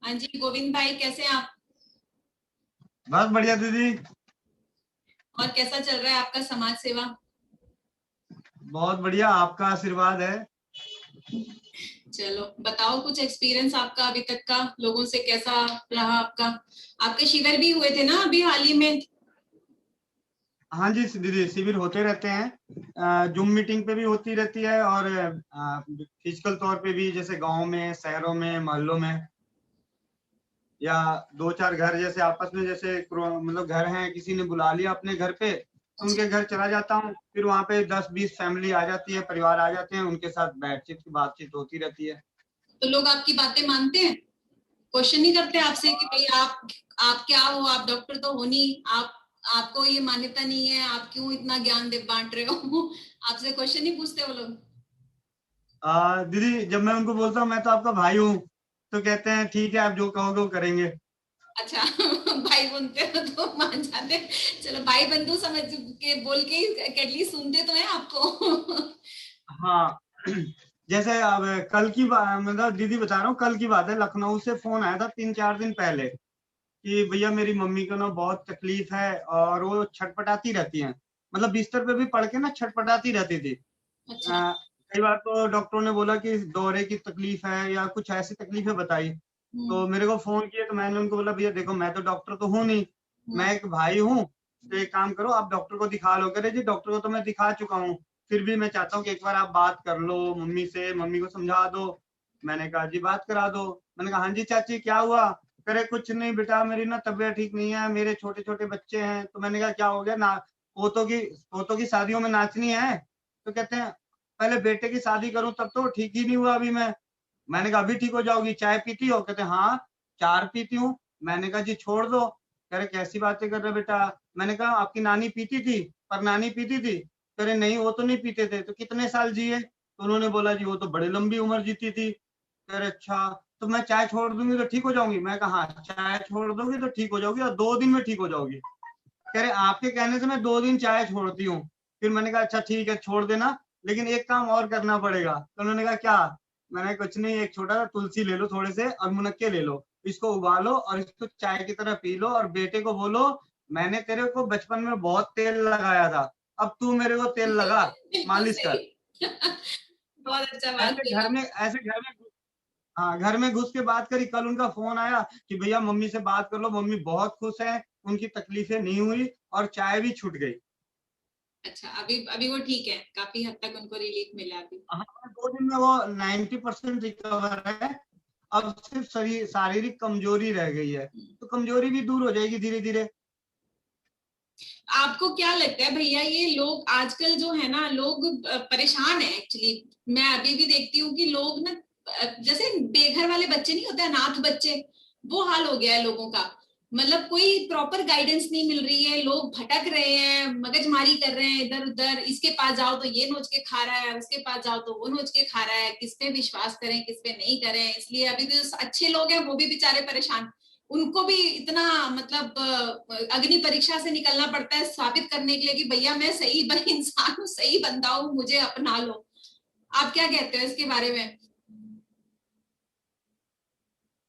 हाँ जी गोविंद भाई, कैसे हैं आप? बस बढ़िया दीदी। और कैसा चल रहा है आपका समाज सेवा? बहुत बढ़िया, आपका आशीर्वाद है। चलो बताओ, कुछ एक्सपीरियंस आपका अभी तक का, लोगों से कैसा रहा आपका? आपके शिविर भी हुए थे ना अभी हाल ही में? हाँ जी दीदी, शिविर होते रहते हैं। जूम मीटिंग पे भी होती रहती है और फिजिकल तौर पे भी, जैसे गांव में, शहरों में, मोहल्लों में, या दो चार घर जैसे आपस में, जैसे मतलब घर हैं, किसी ने बुला लिया अपने घर पे तो अच्छा, उनके घर चला जाता हूँ। फिर वहाँ पे 10-20 फैमिली आ जाती है, परिवार आ जाते हैं, उनके साथ बातचीत होती रहती है। तो लोग आपकी बातें मानते हैं? क्वेश्चन नहीं करते आपसे कि भाई आप क्या हो, आप डॉक्टर तो हो नहीं, आप आपको ये मान्यता नहीं है, आप क्यों इतना ज्ञान दे बांट रहे हो? आपसे क्वेश्चन नहीं पूछते वो लोग? दीदी, जब मैं उनको बोलता हूँ मैं तो आपका भाई हूँ, तो कहते हैं ठीक है, आप जो कहोगे वो करेंगे। अच्छा। भाई बनते हो तो मान जाते हैं। चलो, भाई बंधु समझ के बोल के एटलीस्ट सुनते तो हैं आपको। हाँ। जैसे अब कल की बात, मतलब दीदी बता रहा हूँ, कल की बात है, लखनऊ से फोन आया था 3-4 दिन पहले कि भैया मेरी मम्मी को ना बहुत तकलीफ है और वो छटपटाती रहती हैं। मतलब बिस्तर पे भी पड़ के ना छटपटाती रहती थी। अच्छा। कई बार तो डॉक्टरों ने बोला कि दौरे की तकलीफ है या कुछ ऐसी तकलीफें बताई। हम्म। तो मेरे को फोन किया तो मैंने उनको बोला भैया देखो, मैं तो डॉक्टर तो हूँ नहीं, हम्म। मैं एक भाई हूँ। तो एक काम करो, आप डॉक्टर को दिखा लो। कह रहे जी डॉक्टर को तो मैं दिखा चुका हूँ, फिर भी मैं चाहता हूँ कि एक बार आप बात कर लो मम्मी से, मम्मी को समझा दो। मैंने कहा जी बात करा दो। मैंने कहा हाँ जी चाची क्या हुआ? करे कुछ नहीं बेटा, मेरी ना तबीयत ठीक नहीं है, मेरे छोटे छोटे बच्चे हैं। तो मैंने कहा क्या हो गया ना? पोतों की शादियों में नाचनी है? तो कहते हैं पहले बेटे की शादी करूं तब तो ठीक ही नहीं हुआ अभी मैं। मैंने कहा अभी ठीक हो जाओगी, चाय पीती हो? कहते हाँ, 4 पीती हूँ। मैंने कहा जी छोड़ दो। कह रहे कैसी बातें कर रहे बेटा? मैंने कहा आपकी नानी पीती थी, पर नानी पीती थी? कह रहे नहीं वो तो नहीं पीते थे। तो कितने साल जिए? तो उन्होंने बोला जी वो तो बड़ी लंबी उम्र जीती थी। कह रहे अच्छा, तो मैं चाय छोड़ दूंगी तो ठीक हो जाऊंगी? मैं कहा हाँ, चाय छोड़ दोगी तो ठीक हो जाओगी और 2 दिन में ठीक हो जाओगी। कह रहे आपके कहने से मैं 2 दिन चाय छोड़ती हूँ। फिर मैंने कहा अच्छा ठीक है छोड़ देना, लेकिन एक काम और करना पड़ेगा। तो उन्होंने कहा क्या? मैंने कुछ नहीं, एक छोटा सा तुलसी ले लो थोड़े से और मुनक्के ले लो, इसको उबालो और इसको चाय की तरह पी लो और बेटे को बोलो मैंने तेरे को बचपन में बहुत तेल लगाया था, अब तू मेरे को तेल लगा, बिल्कुल मालिश सही। कर। तो बहुत अच्छा बात बोला। ऐसे घर में, हाँ घर में घुस के बात करी। कल उनका फोन आया कि भैया मम्मी से बात कर लो, मम्मी बहुत खुश है, उनकी तकलीफें नहीं हुई और चाय भी छूट गई। अच्छा, अभी अभी वो ठीक है, काफी हद तक उनको रिलीफ मिला अभी? हाँ, 2 दिन में वो 90% रिकवर है। अब सिर्फ शरीर शारीरिक कमजोरी रह गई है, तो कमजोरी भी दूर हो जाएगी धीरे धीरे। आपको क्या लगता है भैया, ये लोग आजकल जो है ना, लोग परेशान है एक्चुअली। मैं अभी भी देखती हूँ कि लोग ना, जैसे बेघर वाले बच्चे नहीं होते, अनाथ बच्चे, वो हाल हो गया है लोगों का। मतलब कोई प्रॉपर गाइडेंस नहीं मिल रही है, लोग भटक रहे हैं, मगजमारी कर रहे हैं इधर उधर। इसके पास जाओ तो ये नोच के खा रहा है, उसके पास जाओ तो वो नोच के खा रहा है, किस पे विश्वास करें किस पे नहीं करें। इसलिए अभी तो जो अच्छे लोग हैं वो भी बेचारे परेशान। उनको भी इतना मतलब अग्नि परीक्षा से निकलना पड़ता है साबित करने के लिए कि भैया मैं सही इंसान हूँ, सही बंदा हूँ, मुझे अपना लो। आप क्या कहते हो इसके बारे में?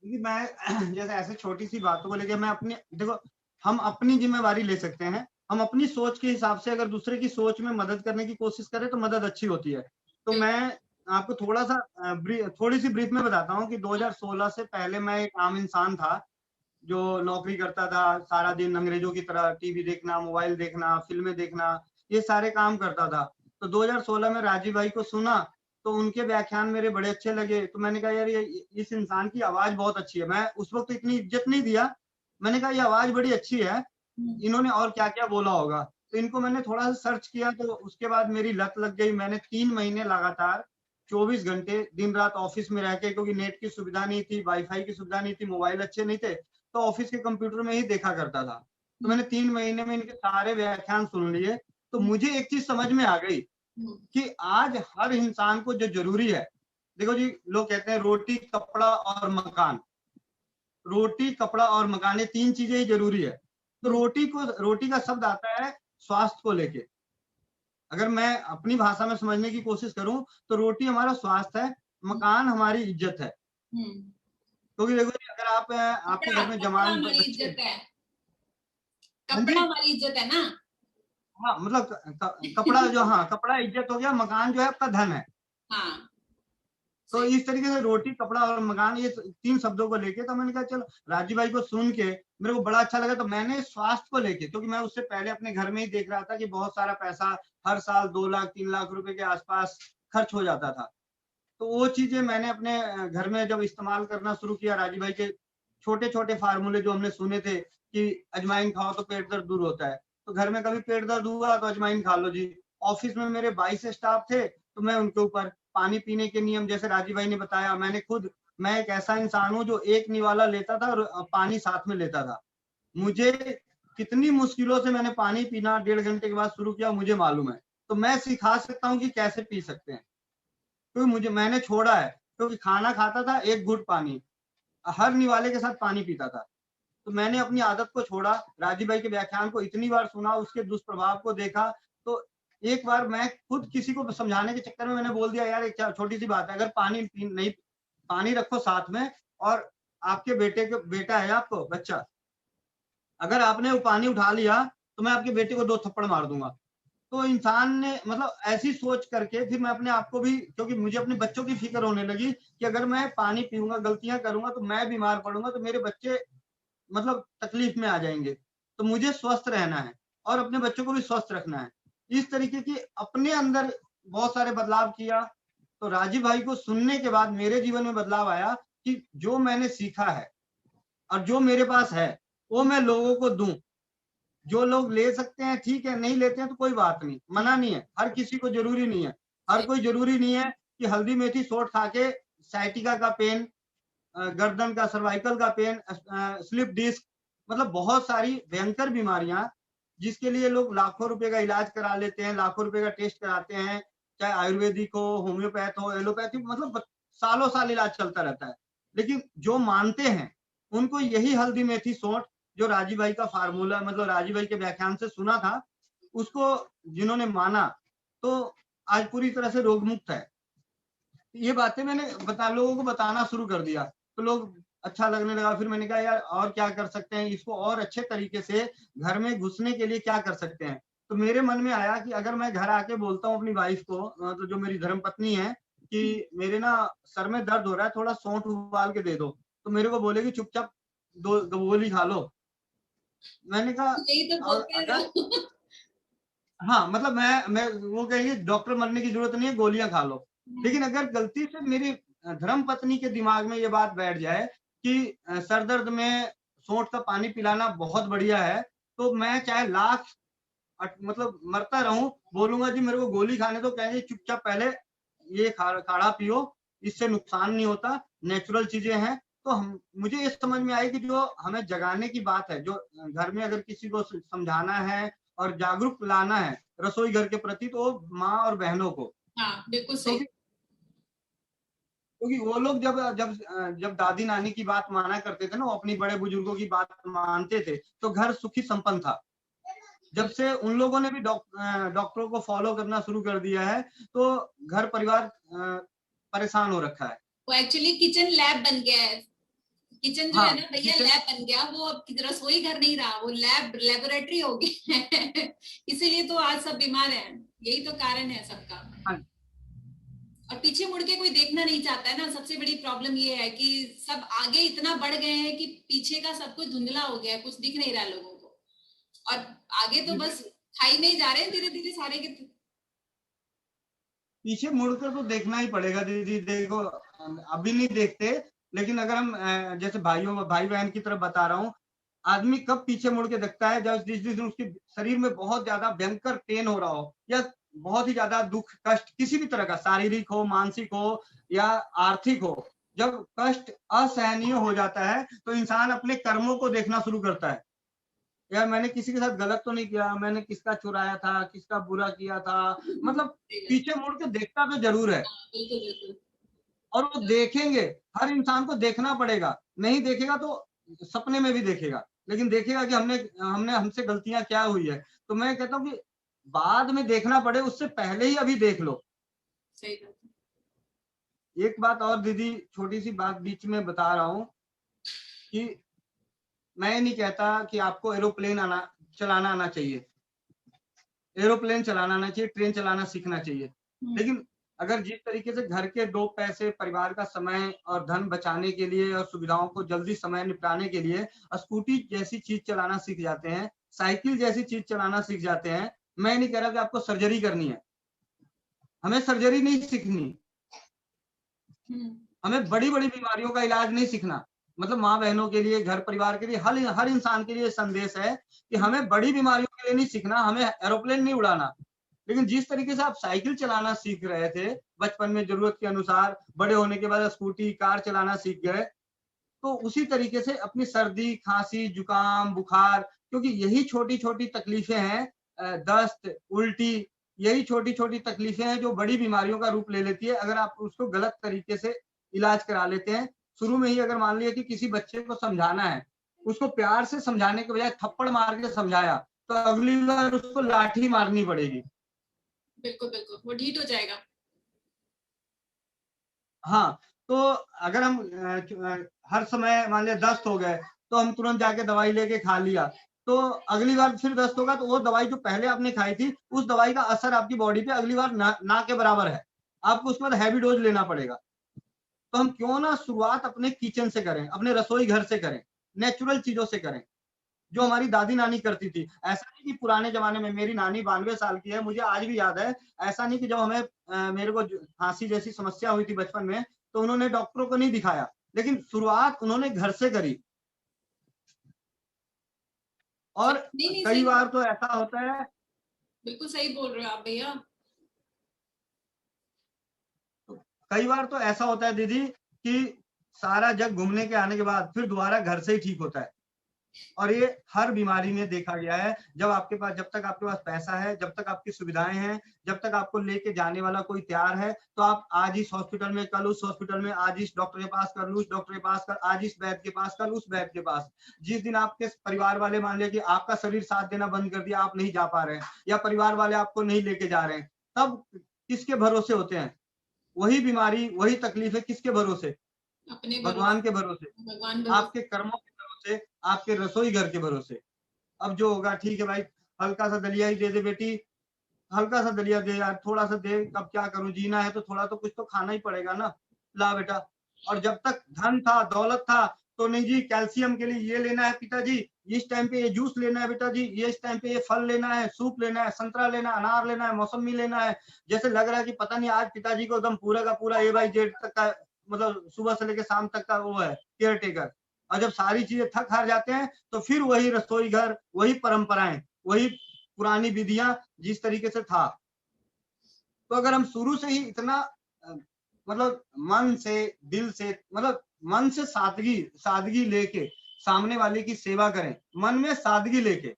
क्योंकि मैं जैसे ऐसे छोटी सी बातों को लेके मैं अपनी देखो, हम अपनी जिम्मेवारी ले सकते हैं। हम अपनी सोच के हिसाब से अगर दूसरे की सोच में मदद करने की कोशिश करें तो मदद अच्छी होती है। तो मैं आपको थोड़ा सा थोड़ी सी ब्रीफ में बताता हूँ कि 2016 से पहले मैं एक आम इंसान था जो नौकरी करता था, सारा दिन अंग्रेजों की तरह टीवी देखना, मोबाइल देखना, फिल्में देखना, ये सारे काम करता था। तो 2016 में राजीव भाई को सुना तो उनके व्याख्यान मेरे बड़े अच्छे लगे। तो मैंने कहा यार ये इस इंसान की आवाज बहुत अच्छी है। मैं उस वक्त इतनी इज्जत नहीं दिया, मैंने कहा ये आवाज बड़ी अच्छी है, इन्होंने और क्या क्या बोला होगा। तो इनको मैंने थोड़ा सा सर्च किया, तो उसके बाद मेरी लत लग गई। मैंने 3 महीने लगातार 24 घंटे दिन रात ऑफिस में रह के, क्योंकि नेट की सुविधा नहीं थी, वाईफाई की सुविधा नहीं थी, मोबाइल अच्छे नहीं थे, तो ऑफिस के कंप्यूटर में ही देखा करता था। तो मैंने 3 महीने में इनके सारे व्याख्यान सुन लिए। तो मुझे एक चीज समझ में आ गई कि आज हर इंसान को जो जरूरी है, देखो जी लोग कहते हैं रोटी कपड़ा और मकान, रोटी कपड़ा और मकान, ये 3 चीजें ही जरूरी है। तो रोटी का शब्द आता है स्वास्थ्य को लेके। अगर मैं अपनी भाषा में समझने की कोशिश करूं तो रोटी हमारा स्वास्थ्य है, मकान हमारी इज्जत है। क्योंकि देखो अगर आप आपके कपड़ा घर में कपड़ा जवान हमारी बच्चे। इज्जत है, हाँ कपड़ा जी। हमारी इज्जत है ना। हाँ मतलब कपड़ा जो, हाँ कपड़ा इज्जत हो गया, मकान जो है आपका धन है। हाँ तो सही। इस तरीके से रोटी, कपड़ा और मकान, ये 3 शब्दों को लेके तो मैंने कहा चलो राजीव भाई को सुन के मेरे को बड़ा अच्छा लगा। तो मैंने स्वास्थ्य को लेके, क्योंकि मैं उससे पहले अपने घर में ही देख रहा था कि बहुत सारा पैसा हर साल 2 लाख 3 लाख रुपए के आसपास खर्च हो जाता था। तो वो चीजें मैंने अपने घर में जब इस्तेमाल करना शुरू किया, राजीव भाई के छोटे छोटे फार्मूले जो हमने सुने थे कि अजवाइन खाओ तो पेट दर्द दूर होता है, तो घर में कभी पेट दर्द हुआ तो अजवाइन खा लो जी। ऑफिस में मेरे 22 स्टाफ थे, तो मैं उनके ऊपर पानी पीने के नियम, जैसे राजीव भाई ने बताया, मैं एक ऐसा इंसान हूँ जो एक निवाला लेता था और पानी साथ में लेता था। मुझे कितनी मुश्किलों से मैंने पानी पीना 1.5 घंटे के बाद शुरू किया, मुझे मालूम है। तो मैं सिखा सकता हूँ कि कैसे पी सकते हैं, क्योंकि मैंने छोड़ा है। क्योंकि खाना खाता था, एक घूंट पानी, हर निवाले के साथ पानी पीता था। तो मैंने अपनी आदत को छोड़ा, राजीव भाई के व्याख्यान को इतनी बार सुना, उसके दुष्प्रभाव को देखा। तो एक बार मैं खुद किसी को समझाने के चक्कर में मैंने बोल दिया, यार एक छोटी सी बात है, अगर नहीं, पानी रखो साथ में, और आपके बेटा है, आपको बच्चा, अगर आपने वो पानी उठा लिया तो मैं आपके बेटे को 2 थप्पड़ मार दूंगा। तो इंसान ने मतलब ऐसी सोच करके फिर मैं अपने आप को भी, क्योंकि मुझे अपने बच्चों की फिक्र होने लगी कि अगर मैं पानी पीऊंगा, गलतियां करूंगा, तो मैं बीमार पड़ूंगा, तो मेरे बच्चे मतलब तकलीफ में आ जाएंगे। तो मुझे स्वस्थ रहना है और अपने बच्चों को भी स्वस्थ रखना है। इस तरीके की अपने अंदर बहुत सारे बदलाव किया। तो राजीव भाई को सुनने के बाद मेरे जीवन में बदलाव आया कि जो मैंने सीखा है और जो मेरे पास है वो मैं लोगों को दूं। जो लोग ले सकते हैं ठीक है, नहीं लेते हैं तो कोई बात नहीं, मना नहीं है, हर किसी को जरूरी नहीं है। हर सही। कोई जरूरी नहीं है कि हल्दी मेथी सोट खा के साइटिका का पेन, गर्दन का, सर्वाइकल का पेन, स्लिप डिस्क, मतलब बहुत सारी भयंकर बीमारियां जिसके लिए लोग लाखों रुपए का इलाज करा लेते हैं, लाखों रुपए का टेस्ट कराते हैं, चाहे आयुर्वेदिक हो, होम्योपैथ हो, एलोपैथी, मतलब सालों साल इलाज चलता रहता है। लेकिन जो मानते हैं उनको यही हल्दी मेथी सोट, जो राजीव भाई का फार्मूला, मतलब राजीव भाई के व्याख्यान से सुना था, उसको जिन्होंने माना तो आज पूरी तरह से रोग मुक्त है। ये बातें मैंने लोगों को बताना शुरू कर दिया, तो लोग अच्छा लगने लगा। फिर मैंने कहा यार और क्या कर सकते हैं, इसको और अच्छे तरीके से घर में घुसने के लिए क्या कर सकते हैं। तो मेरे मन में आया कि अगर मैं घर आके बोलता हूँ अपनी वाइफ को, तो जो मेरी धर्म पत्नी है, कि मेरे ना सर में दर्द हो रहा है, थोड़ा सौंठ उबाल के दे दो, तो मेरे को बोलेगी चुपचाप 2 गोली खा लो। मैंने कहा यही तो और बोलते हैं अगर, लोग। हाँ मतलब मैं वो कहेंगे डॉक्टर बनने की जरूरत नहीं है, गोलियां खा लो। लेकिन अगर गलती से मेरी धर्म पत्नी के दिमाग में ये बात बैठ जाए कि सर दर्द में सौंठ का पानी पिलाना बहुत बढ़िया है, तो मैं चाहे लाख मतलब मरता रहूं, बोलूंगा जी मेरे को गोली खाने दो, कहेंगे चुपचाप पहले ये काढ़ा पियो, इससे नुकसान नहीं होता, नेचुरल चीजें हैं। तो मुझे ये समझ में आई कि जो हमें जगाने की बात है, जो घर में अगर किसी को समझाना है और जागरूक लाना है रसोई घर के प्रति, तो माँ और बहनों को। हाँ बिल्कुल सही। क्योंकि क्योंकि वो लोग जब जब जब दादी नानी की बात माना करते थे ना, वो अपनी बड़े बुजुर्गों की बात मानते थे, तो घर सुखी संपन्न था। जब से उन लोगों ने भी डॉक्टरों को फॉलो करना शुरू कर दिया है, तो घर परिवार परेशान हो रखा है। वो एक्चुअली किचन लैब बन गया है। किचन जो हाँ है ना भैया किचन। लैब बन गया, वो अब रसोई घर नहीं रहा, वो लेबोरेटरी हो गया है। इसीलिए तो आज सब बीमार हैं, यही तो कारण है सबका। हाँ, और पीछे मुड़ के कोई देखना नहीं चाहता है ना, सबसे बड़ी प्रॉब्लम ये है कि सब आगे इतना बढ़ गए हैं कि पीछे का सब कुछ धुंधला हो गया है, कुछ दिख नहीं रहा लोगों को। और आगे तो बस खाई में ही जा रहे हैं धीरे धीरे सारे के। पीछे मुड़कर तो देखना ही पड़ेगा दीदी। देखो अभी नहीं देखते, लेकिन अगर हम जैसे भाई बहन की तरफ बता रहा हूँ, आदमी कब पीछे मुड़ के देखता है, जब जिस दिन उसके शरीर में बहुत ज्यादा भयंकर पेन हो रहा हो, या बहुत ही ज्यादा दुख कष्ट किसी भी तरह का, शारीरिक हो, मानसिक हो या आर्थिक हो, जब कष्ट असहनीय हो जाता है तो इंसान अपने कर्मों को देखना शुरू करता है। यार मैंने किसी के साथ गलत तो नहीं किया, मैंने किसका चुराया था, किसका बुरा किया था, मतलब पीछे मुड़ के देखता तो जरूर है। बिल्कुल बिल्कुल। और वो देखेंगे, हर इंसान को देखना पड़ेगा। नहीं देखेगा तो सपने में भी देखेगा, लेकिन देखेगा कि हमने हमने हमसे गलतियां क्या हुई है। तो मैं कहता हूँ कि बाद में देखना पड़े, उससे पहले ही अभी देख लो। सही बात है। एक बात और दीदी, छोटी सी बात बीच में बता रहा हूँ कि मैं ये नहीं कहता कि आपको एरोप्लेन चलाना आना चाहिए, एरोप्लेन चलाना आना चाहिए, ट्रेन चलाना सीखना चाहिए। लेकिन अगर जिस तरीके से घर के 2 पैसे, परिवार का समय और धन बचाने के लिए और सुविधाओं को जल्दी समय निपटाने के लिए स्कूटी जैसी चीज चलाना सीख जाते हैं, साइकिल जैसी चीज चलाना सीख जाते हैं, मैं नहीं कह रहा कि आपको सर्जरी करनी है, हमें सर्जरी नहीं सीखनी, हमें बड़ी-बड़ी बीमारियों का इलाज नहीं सीखना। मतलब माँ बहनों के लिए, घर परिवार के लिए, हर इंसान के लिए संदेश है कि हमें बड़ी बीमारियों के लिए नहीं सीखना, हमें एरोप्लेन नहीं उड़ाना। लेकिन जिस तरीके से आप साइकिल चलाना सीख रहे थे बचपन में जरूरत के अनुसार, बड़े होने के बाद स्कूटी, कार चलाना सीख गए, तो उसी तरीके से अपनी सर्दी, खांसी, जुकाम, बुखार, क्योंकि यही छोटी-छोटी तकलीफें हैं, दस्त, उल्टी, यही छोटी-छोटी तकलीफें हैं जो बड़ी बीमारियों का रूप ले लेती है अगर आप उसको गलत तरीके से इलाज करा लेते हैं। शुरू में ही अगर मान लिया कि किसी बच्चे को समझाना है, उसको प्यार से समझाने के बजाय थप्पड़ मार के समझाया, तो अगली बार उसको लाठी मारनी पड़ेगी। बिल्कुल बिल्कुल, वो ढीठ हो जाएगा। हाँ, तो अगर हम हर समय मान लिया दस्त हो गए तो हम तुरंत जाके दवाई लेके खा लिया, तो अगली बार फिर दस्त होगा तो वो दवाई जो पहले आपने खाई थी उस दवाई का असर आपकी बॉडी पे अगली बार ना के बराबर है, आपको उसके बाद हैवी डोज लेना पड़ेगा। तो हम क्यों ना शुरुआत अपने किचन से करें, अपने रसोई घर से करें, नेचुरल चीजों से करें, जो हमारी दादी नानी करती थी। ऐसा नहीं कि पुराने जमाने में, मेरी नानी 92 साल की है, मुझे आज भी याद है, ऐसा नहीं कि जब हमें मेरे को खांसी जैसी समस्या हुई थी बचपन में तो उन्होंने डॉक्टरों को नहीं दिखाया, लेकिन शुरुआत उन्होंने घर से करी। और नहीं नहीं, कई सही, बार तो ऐसा होता है, बिल्कुल सही बोल रहे हो आप भैया। कई बार तो ऐसा होता है दीदी कि सारा जग घूमने के आने के बाद फिर दोबारा घर से ही ठीक होता है। और ये हर बीमारी में देखा गया है, जब तक आपके पास पैसा है, जब तक आपकी सुविधाएं हैं, जब तक आपको लेके जाने वाला कोई तैयार है, तो आप आज इस हॉस्पिटल में, कल उस हॉस्पिटल में, आज इस डॉक्टर के पास, कल उस डॉक्टर के पास, कल आज इस वैद्य के पास, कल उस वैद्य के पास। जिस दिन आपके परिवार वाले मान लिया कि आपका शरीर साथ देना बंद कर दिया, आप नहीं जा पा रहे हैं, या परिवार वाले आपको नहीं लेके जा रहे हैं, तब किसके भरोसे होते हैं? वही बीमारी, वही तकलीफें किसके भरोसे? अपने भगवान भरोसे, के भरोसे, भगवान भरोसे। आपके कर्मों के भरोसे, आपके रसोई घर के भरोसे। अब जो होगा ठीक है भाई, हल्का सा दलिया ही दे दे बेटी, हल्का सा दलिया दे यार, थोड़ा सा दे, अब क्या करूं, जीना है तो थोड़ा तो कुछ तो खाना ही पड़ेगा ना, ला बेटा। और जब तक धन था, दौलत था, तो नहीं जी कैल्शियम के लिए ये लेना है पिताजी, इस टाइम पे ये जूस लेना है बेटा जी, ये इस टाइम पे ये फल लेना है, सूप लेना है, संतरा लेना है, अनार लेना है, मौसमी लेना है। जैसे लग रहा है कि पता नहीं आज पिताजी को एकदम पूरा का पूरा ए बाई जेड तक का, मतलब सुबह से लेकर शाम तक का वो है केयर टेकर। और जब सारी चीजें थक हार जाते हैं तो फिर वही रसोई घर, वही परंपराएं, वही पुरानी विधियां जिस तरीके से था। तो अगर हम शुरू से ही इतना मतलब मन से, दिल से, मतलब मन से सादगी सादगी लेके सामने वाले की सेवा करें, मन में सादगी लेके।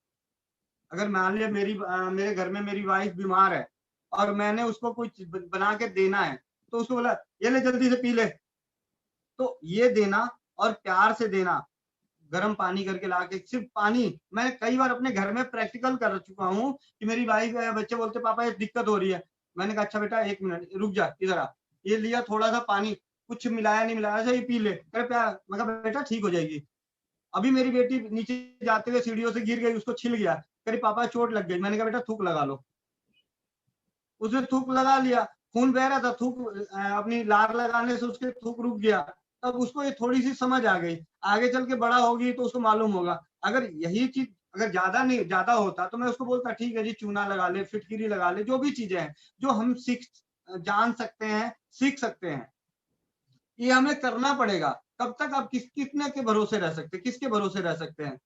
अगर मान लिया मेरे घर में मेरी वाइफ बीमार है और मैंने उसको कुछ बना के देना है, तो उसको बोला ये ले जल्दी से पी ले, तो ये देना और प्यार से देना, गर्म पानी करके ला के, सिर्फ पानी। मैं कई बार अपने घर में प्रैक्टिकल कर चुका हूँ कि मेरी वाइफ है, बच्चे बोलते पापा ये दिक्कत हो रही है, मैंने कहा अच्छा बेटा 1 मिनट रुक जा, इधर आ, ये लिया थोड़ा सा पानी, कुछ मिलाया नहीं मिलाया, अच्छा ये पी ले, अरे प्यार, मैं कहा बेटा ठीक हो जाएगी। अभी मेरी बेटी नीचे जाते हुए सीढ़ियों से गिर गई, उसको छिल गया, कह रही पापा चोट लग गई, मैंने कहा बेटा थूक लगा लो, उसने थूक लगा लिया, खून बह रहा था, थूक अपनी लार लगाने से उसके थूक रुक गया। तब उसको ये थोड़ी सी समझ आ गई, आगे चल के बड़ा होगी तो उसको मालूम होगा। अगर यही चीज अगर ज्यादा होता तो मैं उसको बोलता ठीक है जी चूना लगा ले, फिटकिरी लगा ले, जो भी चीजें हैं जो हम जान सकते हैं, सीख सकते हैं, ये हमें करना पड़ेगा। कब तक आप कितने के भरोसे रह सकते हैं, किसके भरोसे रह सकते हैं?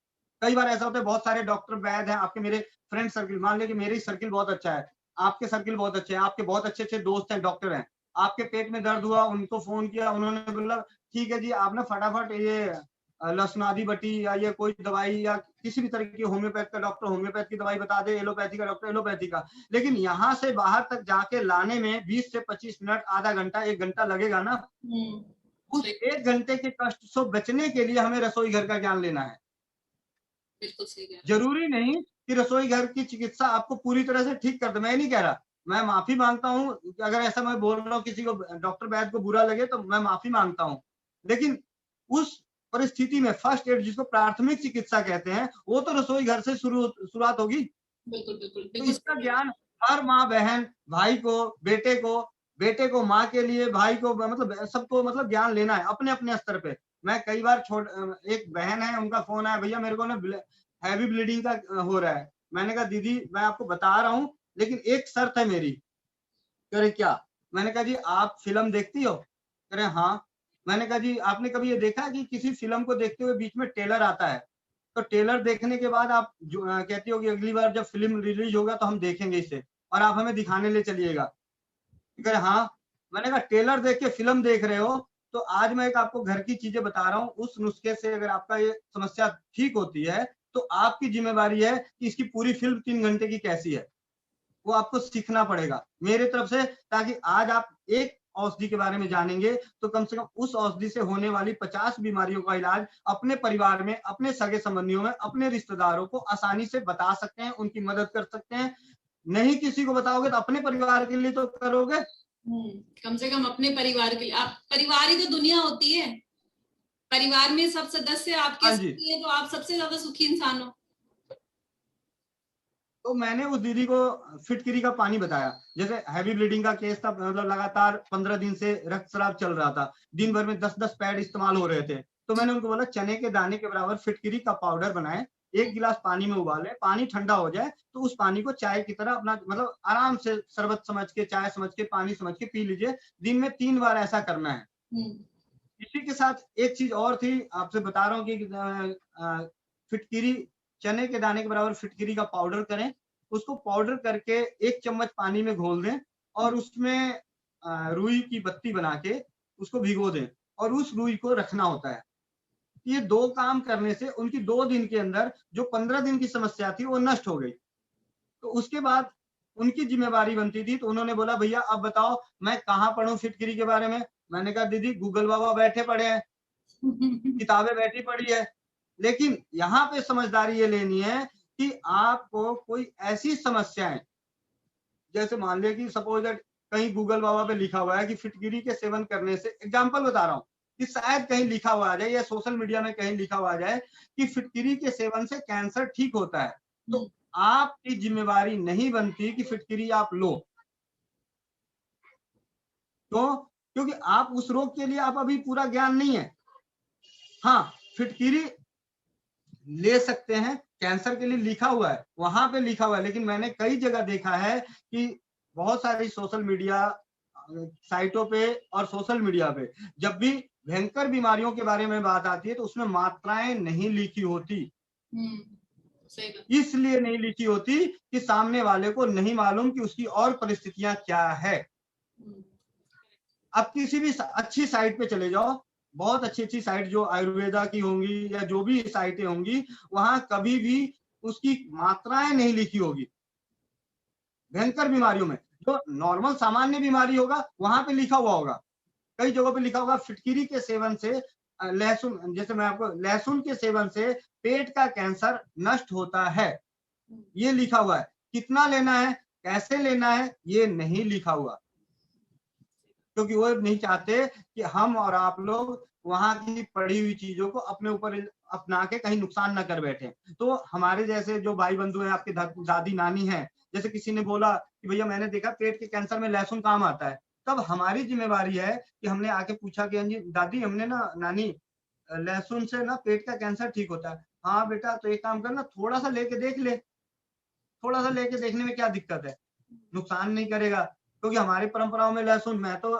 कई बार ऐसा होता है, बहुत सारे डॉक्टर वैद हैं आपके, मेरे फ्रेंड सर्किल, मान लिया कि मेरी सर्किल बहुत अच्छा है, आपके सर्किल बहुत अच्छे हैं, आपके बहुत अच्छे अच्छे दोस्त हैं डॉक्टर हैं, आपके पेट में दर्द हुआ, उनको फोन किया, उन्होंने बोला ठीक है जी आप ना फटाफट ये लसनादी बटी या ये कोई दवाई या किसी भी तरह की, होम्योपैथ का डॉक्टर होम्योपैथ की दवाई बता दे, एलोपैथी का डॉक्टर एलोपैथी का। लेकिन यहाँ से बाहर तक जाके लाने में 20 से 25 मिनट, आधा घंटा, 1 घंटा लगेगा ना। उस 1 घंटे के कष्ट से बचने के लिए हमें रसोई घर का ज्ञान लेना है। बिल्कुल सही है। जरूरी नहीं कि रसोई घर की चिकित्सा आपको पूरी तरह से ठीक कर दे, मैं नहीं कह रहा, मैं माफी मांगता हूँ अगर ऐसा मैं बोल रहा हूँ किसी को, डॉक्टर वैद को बुरा लगे तो मैं माफी मांगता हूँ, लेकिन उस परिस्थिति में फर्स्ट एड, जिसको प्राथमिक चिकित्सा कहते हैं, वो तो रसोई घर से शुरुआत होगी। बिल्कुल बिल्कुल तो बिल्कुल इसका ज्ञान हर माँ बहन, भाई को, बेटे को माँ के लिए, भाई को, मतलब सबको मतलब ज्ञान लेना है अपने अपने स्तर पे। मैं कई बार एक बहन है, उनका फोन आया, भैया मेरे को ना हैवी ब्लीडिंग का हो रहा है। मैंने कहा दीदी मैं आपको बता रहा हूँ, लेकिन एक शर्त है मेरी। कह रहे क्या? मैंने कहा जी आप फिल्म देखती हो? कह रहे हाँ। मैंने कहा जी आपने कभी ये देखा कि किसी फिल्म को देखते हुए बीच में ट्रेलर आता है, तो ट्रेलर देखने के बाद आप जो कहती हो कि अगली बार जब फिल्म रिलीज होगा तो हम देखेंगे इसे, और आप हमें दिखाने ले चलिएगा? कह रहे हाँ। मैंने कहा ट्रेलर देख के फिल्म देख रहे हो, तो आज मैं एक आपको घर की चीजें बता रहा हूँ, उस नुस्खे से अगर आपका ये समस्या ठीक होती है तो आपकी जिम्मेवारी है कि इसकी पूरी फिल्म 3 घंटे की कैसी है, वो आपको सीखना पड़ेगा मेरे तरफ से, ताकि आज आप एक औषधि के बारे में जानेंगे तो कम से कम उस औषधि से होने वाली 50 बीमारियों का इलाज अपने परिवार में, अपने सगे संबंधियों में, अपने रिश्तेदारों को आसानी से बता सकते हैं, उनकी मदद कर सकते हैं। नहीं किसी को बताओगे तो अपने परिवार के लिए तो करोगे। कम से कम अपने परिवार के लिए। आप, परिवार ही तो दुनिया होती है। परिवार में सब सदस्य आपके हाँ जी। सुखी है तो आप सबसे ज्यादा सुखी इंसान हो। तो मैंने उस दीदी को फिटकरी का पानी बताया, जैसे हैवी ब्लीडिंग का केस था, मतलब लगातार 15 दिन से रक्तस्राव चल रहा था, दिन भर में 10-10 पैड इस्तेमाल हो रहे थे। तो मैंने उनको बोला चने के दाने के बराबर फिटकरी का पाउडर बनाए, 1 गिलास पानी में उबाले, पानी ठंडा हो जाए तो उस पानी को चाय की तरह अपना मतलब आराम से शरबत समझ के, चाय समझ के, पानी समझ के पी लीजिए। दिन में 3 बार ऐसा करना है। इसी के साथ एक चीज और थी, आपसे बता रहा हूँ कि फिटकरी, चने के दाने के बराबर फिटकरी का पाउडर करें, उसको पाउडर करके 1 चम्मच पानी में घोल दें और उसमें रुई की बत्ती बना के उसको भिगो दें और उस रुई को रखना होता है। ये 2 काम करने से उनकी 2 दिन के अंदर जो 15 दिन की समस्या थी वो नष्ट हो गई। तो उसके बाद उनकी जिम्मेवारी बनती थी, तो उन्होंने बोला भैया अब बताओ मैं कहाँ पढूं फिटकरी के बारे में? मैंने कहा दीदी गूगल बाबा बैठे पड़े हैं, किताबें बैठी पड़ी है। लेकिन यहाँ पे समझदारी ये लेनी है कि आपको कोई ऐसी समस्याएं, जैसे मान लिया कि सपोज दैट कहीं गूगल बाबा पे लिखा हुआ है कि फिटकरी के सेवन करने से, एग्जाम्पल बता रहा हूँ कि शायद कहीं लिखा हुआ आ जाए या सोशल मीडिया में कहीं लिखा हुआ आ जाए कि फिटकरी के सेवन से कैंसर ठीक होता है, तो आपकी जिम्मेवारी नहीं बनती कि फिटकरी आप लो। तो क्योंकि आप उस रोग के लिए आप अभी पूरा ज्ञान नहीं है। हाँ, फिटकरी ले सकते हैं, कैंसर के लिए लिखा हुआ है, वहां पे लिखा हुआ है, लेकिन मैंने कई जगह देखा है कि बहुत सारी सोशल मीडिया साइटों पे और सोशल मीडिया पे जब भी भयंकर बीमारियों के बारे में बात आती है तो उसमें मात्राएं नहीं लिखी होती। इसलिए नहीं लिखी होती कि सामने वाले को नहीं मालूम कि उसकी और परिस्थितियां क्या है। आप किसी भी अच्छी साइट पे चले जाओ, बहुत अच्छी साइट जो आयुर्वेदा की होंगी या जो भी साइटें होंगी, वहां कभी भी उसकी मात्राएं नहीं लिखी होगी। भयंकर बीमारियों में, जो नॉर्मल सामान्य बीमारी होगा वहां पे लिखा हुआ होगा, कई जगहों पे लिखा होगा फिटकरी के सेवन से लहसुन, जैसे मैं आपको लहसुन के सेवन से पेट का कैंसर नष्ट होता है, ये लिखा हुआ है। कितना लेना है, कैसे लेना है, ये नहीं लिखा हुआ, क्योंकि वो नहीं चाहते कि हम और आप लोग वहां की पढ़ी हुई चीजों को अपने ऊपर अपना के कहीं नुकसान न कर बैठे। तो हमारे जैसे जो भाई बंधु हैं, आपके दादी नानी हैं, जैसे किसी ने बोला कि भैया मैंने देखा पेट के कैंसर में लहसुन काम आता है, तब हमारी जिम्मेवारी है कि हमने आके पूछा कि जी दादी हमने ना, नानी लहसुन से ना पेट का कैंसर ठीक होता है। हाँ बेटा तो एक काम करना, थोड़ा सा लेके देख ले, थोड़ा सा लेके देखने में क्या दिक्कत है, नुकसान नहीं करेगा। क्योंकि हमारी परंपराओं में लहसुन, मैं तो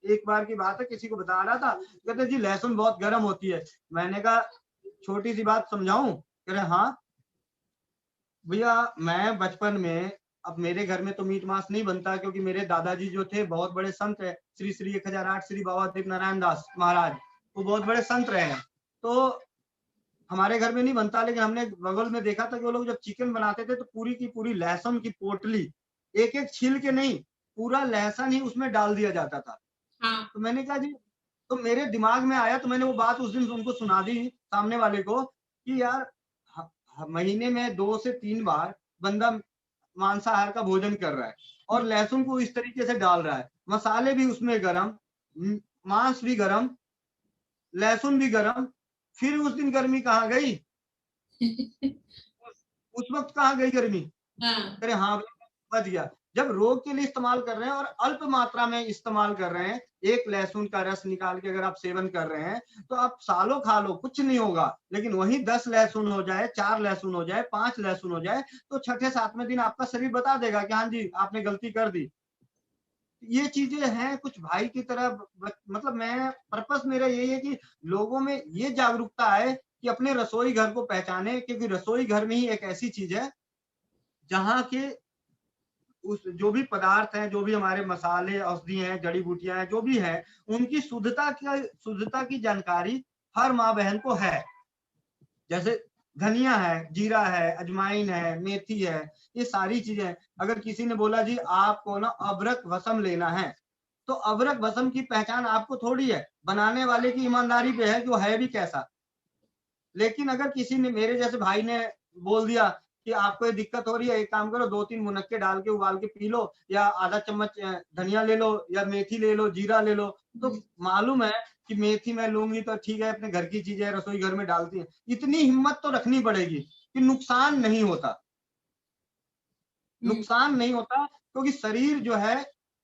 एक बार की बात है किसी को बता रहा था, कहते जी लहसुन बहुत गर्म होती है। मैंने कहा छोटी सी बात समझाऊं? कह रहे हाँ भैया, मैं बचपन में, अब मेरे घर में तो मीट मांस नहीं बनता क्योंकि मेरे दादाजी जो थे बहुत बड़े संत है, श्री श्री 1008 श्री बाबा दीप नारायण दास महाराज, वो बहुत बड़े संत रहे हैं। तो हमारे घर में नहीं बनता, लेकिन हमने बगल में देखा था कि वो लोग जब चिकन बनाते थे तो पूरी की पूरी लहसुन की पोटली, एक एक छील के नहीं, पूरा लहसुन ही उसमें डाल दिया जाता था। तो मैंने कहा जी, तो मेरे दिमाग में आया, तो मैंने वो बात उस दिन उनको सुना दी सामने वाले को कि यार महीने में 2 से 3 बार बंदा मांसाहार का भोजन कर रहा है और लहसुन को इस तरीके से डाल रहा है, मसाले भी उसमें गरम, मांस भी गरम, लहसुन भी गरम, फिर उस दिन गर्मी कहाँ गई? उस वक्त कहाँ गई गर्मी? हाँ। अरे हाँ बच गया। जब रोग के लिए इस्तेमाल कर रहे हैं और अल्प मात्रा में इस्तेमाल कर रहे हैं, एक लहसुन का रस निकाल के अगर आप सेवन कर रहे हैं तो आप सालों खा लो, कुछ नहीं होगा। लेकिन वही 10 लहसुन हो जाए, 4 लहसुन हो जाए, 5 लहसुन हो जाए, तो छठे सातवें दिन आपका शरीर बता देगा कि हाँ जी आपने गलती कर दी। ये चीजें हैं कुछ भाई की तरह, मतलब मैं पर्पस मेरा यही है कि लोगों में ये जागरूकता आए कि अपने रसोई घर को पहचाने, क्योंकि रसोई घर में ही एक ऐसी चीज है जहाँ के उस जो भी पदार्थ हैं, जो भी हमारे मसाले, औषधि हैं, जड़ी बूटियां हैं, जो भी है, उनकी शुद्धता की जानकारी हर माँ बहन को है। जैसे धनिया है, जीरा है, अजवाइन है, मेथी है, ये सारी चीजें। अगर किसी ने बोला जी आपको ना अबरक भस्म लेना है, तो अबरक भस्म की पहचान आपको थोड़ी है, बनाने वाले की ईमानदारी पे है कि वो है भी कैसा। लेकिन अगर किसी ने, मेरे जैसे भाई ने बोल दिया कि आपको ये दिक्कत हो रही है, एक काम करो 2-3 मुनक्के डाल के उबाल के पी लो, या आधा चम्मच धनिया ले लो, या मेथी ले लो, जीरा ले लो, तो मालूम है कि मेथी मैं लूंगी तो ठीक है, अपने घर की चीजें रसोई घर में डालती है। इतनी हिम्मत तो रखनी पड़ेगी कि नुकसान नहीं होता, नुकसान नहीं होता, क्योंकि शरीर जो है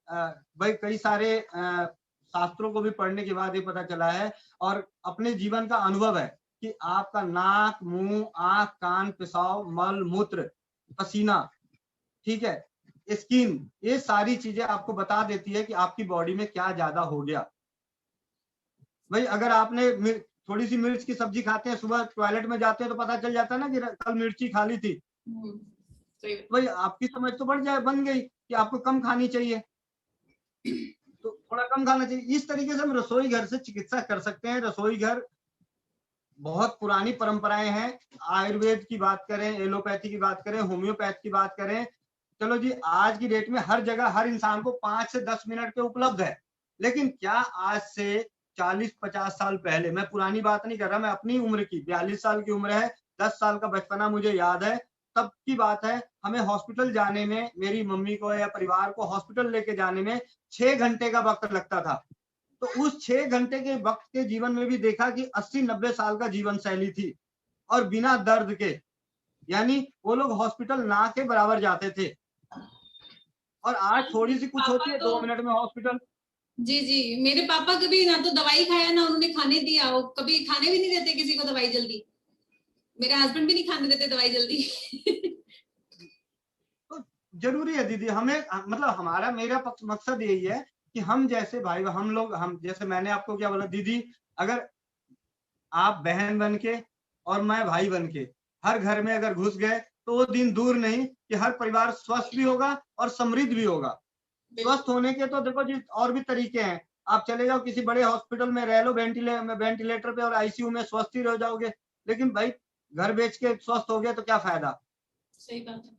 भाई कई सारे शास्त्रों को भी पढ़ने के बाद ये पता चला है और अपने जीवन का अनुभव है कि आपका नाक, मुंह, आंख, कान, पेशाब, मल, मूत्र, पसीना, ठीक है, स्किन, ये सारी चीजें आपको बता देती है कि आपकी बॉडी में क्या ज्यादा हो गया। भाई अगर आपने थोड़ी सी मिर्च की सब्जी खाते हैं, सुबह टॉयलेट में जाते हैं तो पता चल जाता है ना कि कल मिर्ची खा ली थी, भाई आपकी समझ तो बन गई कि आपको कम खानी चाहिए, तो थोड़ा कम खाना चाहिए। इस तरीके से हम रसोई घर से चिकित्सा कर सकते हैं। रसोई घर बहुत पुरानी परंपराएं हैं। आयुर्वेद की बात करें, एलोपैथी की बात करें, होम्योपैथ की बात करें, चलो जी आज की डेट में हर जगह हर इंसान को 5 से 10 मिनट पे उपलब्ध है। लेकिन क्या आज से 40-50 साल पहले, मैं पुरानी बात नहीं कर रहा, मैं अपनी उम्र की, 42 साल की उम्र है, 10 साल का बचपना मुझे याद है, तब की बात है, हमें हॉस्पिटल जाने में, मेरी मम्मी को या परिवार को हॉस्पिटल लेके जाने में 6 घंटे का वक्त लगता था। तो उस 6 घंटे के वक्त के जीवन में भी देखा कि 80-90 साल का जीवन शैली थी और बिना दर्द के, यानी वो लोग हॉस्पिटल ना के बराबर जाते थे। और आज थोड़ी सी कुछ होती है 2 मिनट में हॉस्पिटल। जी जी, मेरे पापा कभी ना तो दवाई खाया ना उन्होंने खाने दिया, वो कभी खाने भी नहीं देते किसी को दवाई जल्दी। मेरे हस्बैंड भी नहीं खाने देते दवाई जल्दी। तो जरूरी है दीदी, हमें मतलब हमारा मेरा मकसद यही है कि हम जैसे भाई, हम लोग, हम जैसे, मैंने आपको क्या बोला दीदी, अगर आप बहन बन के और मैं भाई बन के हर घर में अगर घुस गए तो वो दिन दूर नहीं कि हर परिवार स्वस्थ भी होगा और समृद्ध भी होगा। स्वस्थ होने के तो देखो जी और भी तरीके हैं। आप चले जाओ किसी बड़े हॉस्पिटल में रह लो वेंटिलेटर पे और आईसीयू में, स्वस्थ ही रह जाओगे। लेकिन भाई घर बेच के स्वस्थ हो गए तो क्या फायदा। सही बात है,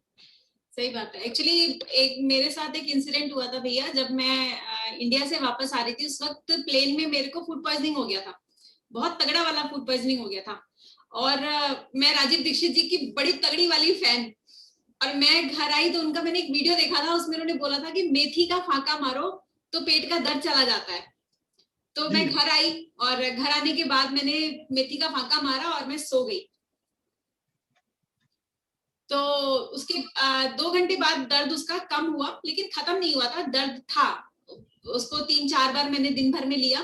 सही बात है। एक्चुअली एक मेरे साथ एक इंसिडेंट हुआ था भैया, जब मैं इंडिया से वापस आ रही थी, उस वक्त प्लेन में मेरे को फूड पॉइजनिंग हो गया था, बहुत तगड़ा वाला फूड पॉइजनिंग हो गया था। और मैं राजीव दीक्षित जी की बड़ी तगड़ी वाली फैन, और मैं घर आई तो उनका मैंने एक वीडियो देखा था, उसमें उन्होंने बोला था कि मेथी का फाका मारो तो पेट का दर्द चला जाता है। तो मैं घर आई और घर आने के बाद मैंने मेथी का फाका मारा और मैं सो गई। तो उसके 2 घंटे बाद दर्द उसका कम हुआ, लेकिन खत्म नहीं हुआ था, दर्द था। उसको 3-4 बार मैंने दिन भर में लिया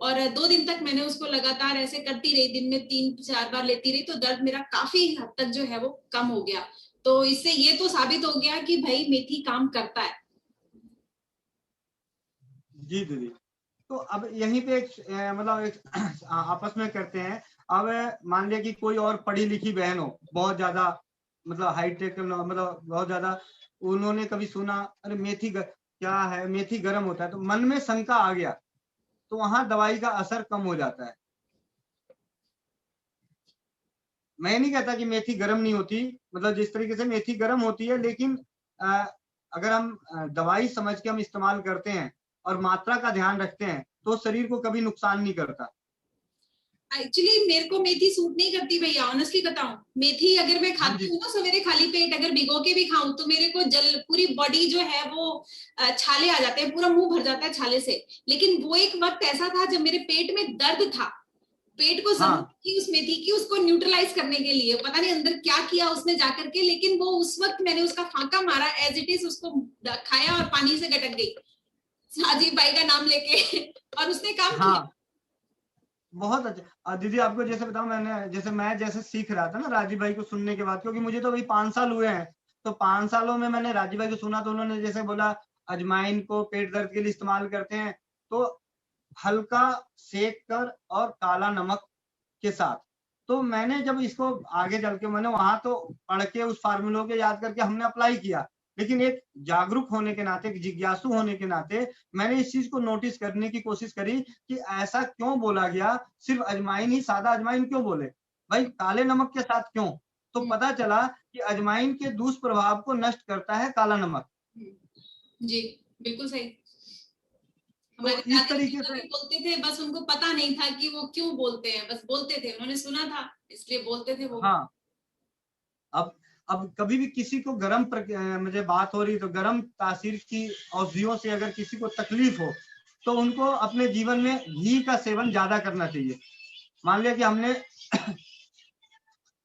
और 2 दिन तक मैंने उसको लगातार ऐसे करती रही, दिन में 3-4 बार लेती रही, तो दर्द मेरा काफी हद तक जो है वो कम हो गया। तो इससे ये तो साबित हो गया कि भाई मेथी काम करता है। जी दीदी, तो अब यहीं पे एक मतलब एक आपस में करते हैं। अब मान लिया कि कोई और पढ़ी लिखी बहन हो, बहुत ज्यादा मतलब हाईटेक, मतलब बहुत ज्यादा, उन्होंने कभी सुना अरे मेथी क्या है, मेथी गर्म होता है, तो मन में शंका आ गया, तो वहां दवाई का असर कम हो जाता है। मैं नहीं कहता कि मेथी गर्म नहीं होती, मतलब जिस तरीके से मेथी गर्म होती है, लेकिन अगर हम दवाई समझ के हम इस्तेमाल करते हैं और मात्रा का ध्यान रखते हैं तो शरीर को कभी नुकसान नहीं करता। एक्चुअली मेरे को मेथी सूट नहीं करती भैया, ऑनेस्टली बताऊं। मेथी अगर मैं खाती हूँ ना सवेरे खाली पेट, अगर भिगो के भी खाऊं, तो मेरे को पूरी बॉडी जो है वो छाले आ जाते हैं, पूरा मुंह भर जाता है छाले से। लेकिन वो एक वक्त ऐसा था जब मेरे पेट में दर्द था, पेट को हाँ जरूरत थी उस मेथी की, उसको न्यूट्रलाइज करने के लिए, पता नहीं अंदर क्या किया उसने जाकर के, लेकिन वो उस वक्त मैंने उसका फांका मारा एज इट इज, उसको खाया और पानी से गटक गई राजीव भाई का नाम लेके और उसने काम किया। हाँ, बहुत अच्छा। दीदी आपको जैसे बताऊं, मैं जैसे सीख रहा था ना राजीव भाई को सुनने के बाद, क्योंकि मुझे तो अभी 5 साल हुए हैं, तो 5 सालों में मैंने राजीव भाई को सुना, तो उन्होंने जैसे बोला अजवाइन को पेट दर्द के लिए इस्तेमाल करते हैं, तो हल्का सेक कर और काला नमक के साथ, तो मैंने जब इसको आगे चल के मैंने वहां तो पढ़ के उस फार्मूलों के याद करके हमने अप्लाई किया, लेकिन एक जागरूक होने के नाते, एक जिज्ञासु होने के नाते मैंने इस चीज को नोटिस करने की कोशिश करी कि ऐसा क्यों बोला गया, सिर्फ अजवाइन ही, सादा अजवाइन क्यों बोले भाई, काले नमक के साथ क्यों? तो पता चला कि अजवाइन के दुष्प्रभाव को नष्ट करता है काला नमक। जी बिल्कुल सही। तो हमारे इस दादी तरीके से, भी बोलते थे, बस उनको पता नहीं था कि वो क्यों बोलते हैं, बस बोलते थे, उन्होंने सुना था इसलिए बोलते थे वो। हाँ, अब कभी भी किसी को मुझे बात हो रही तो गर्म तासीर की औषधियों से अगर किसी को तकलीफ हो, तो उनको अपने जीवन में घी का सेवन ज्यादा करना चाहिए। मान लिया कि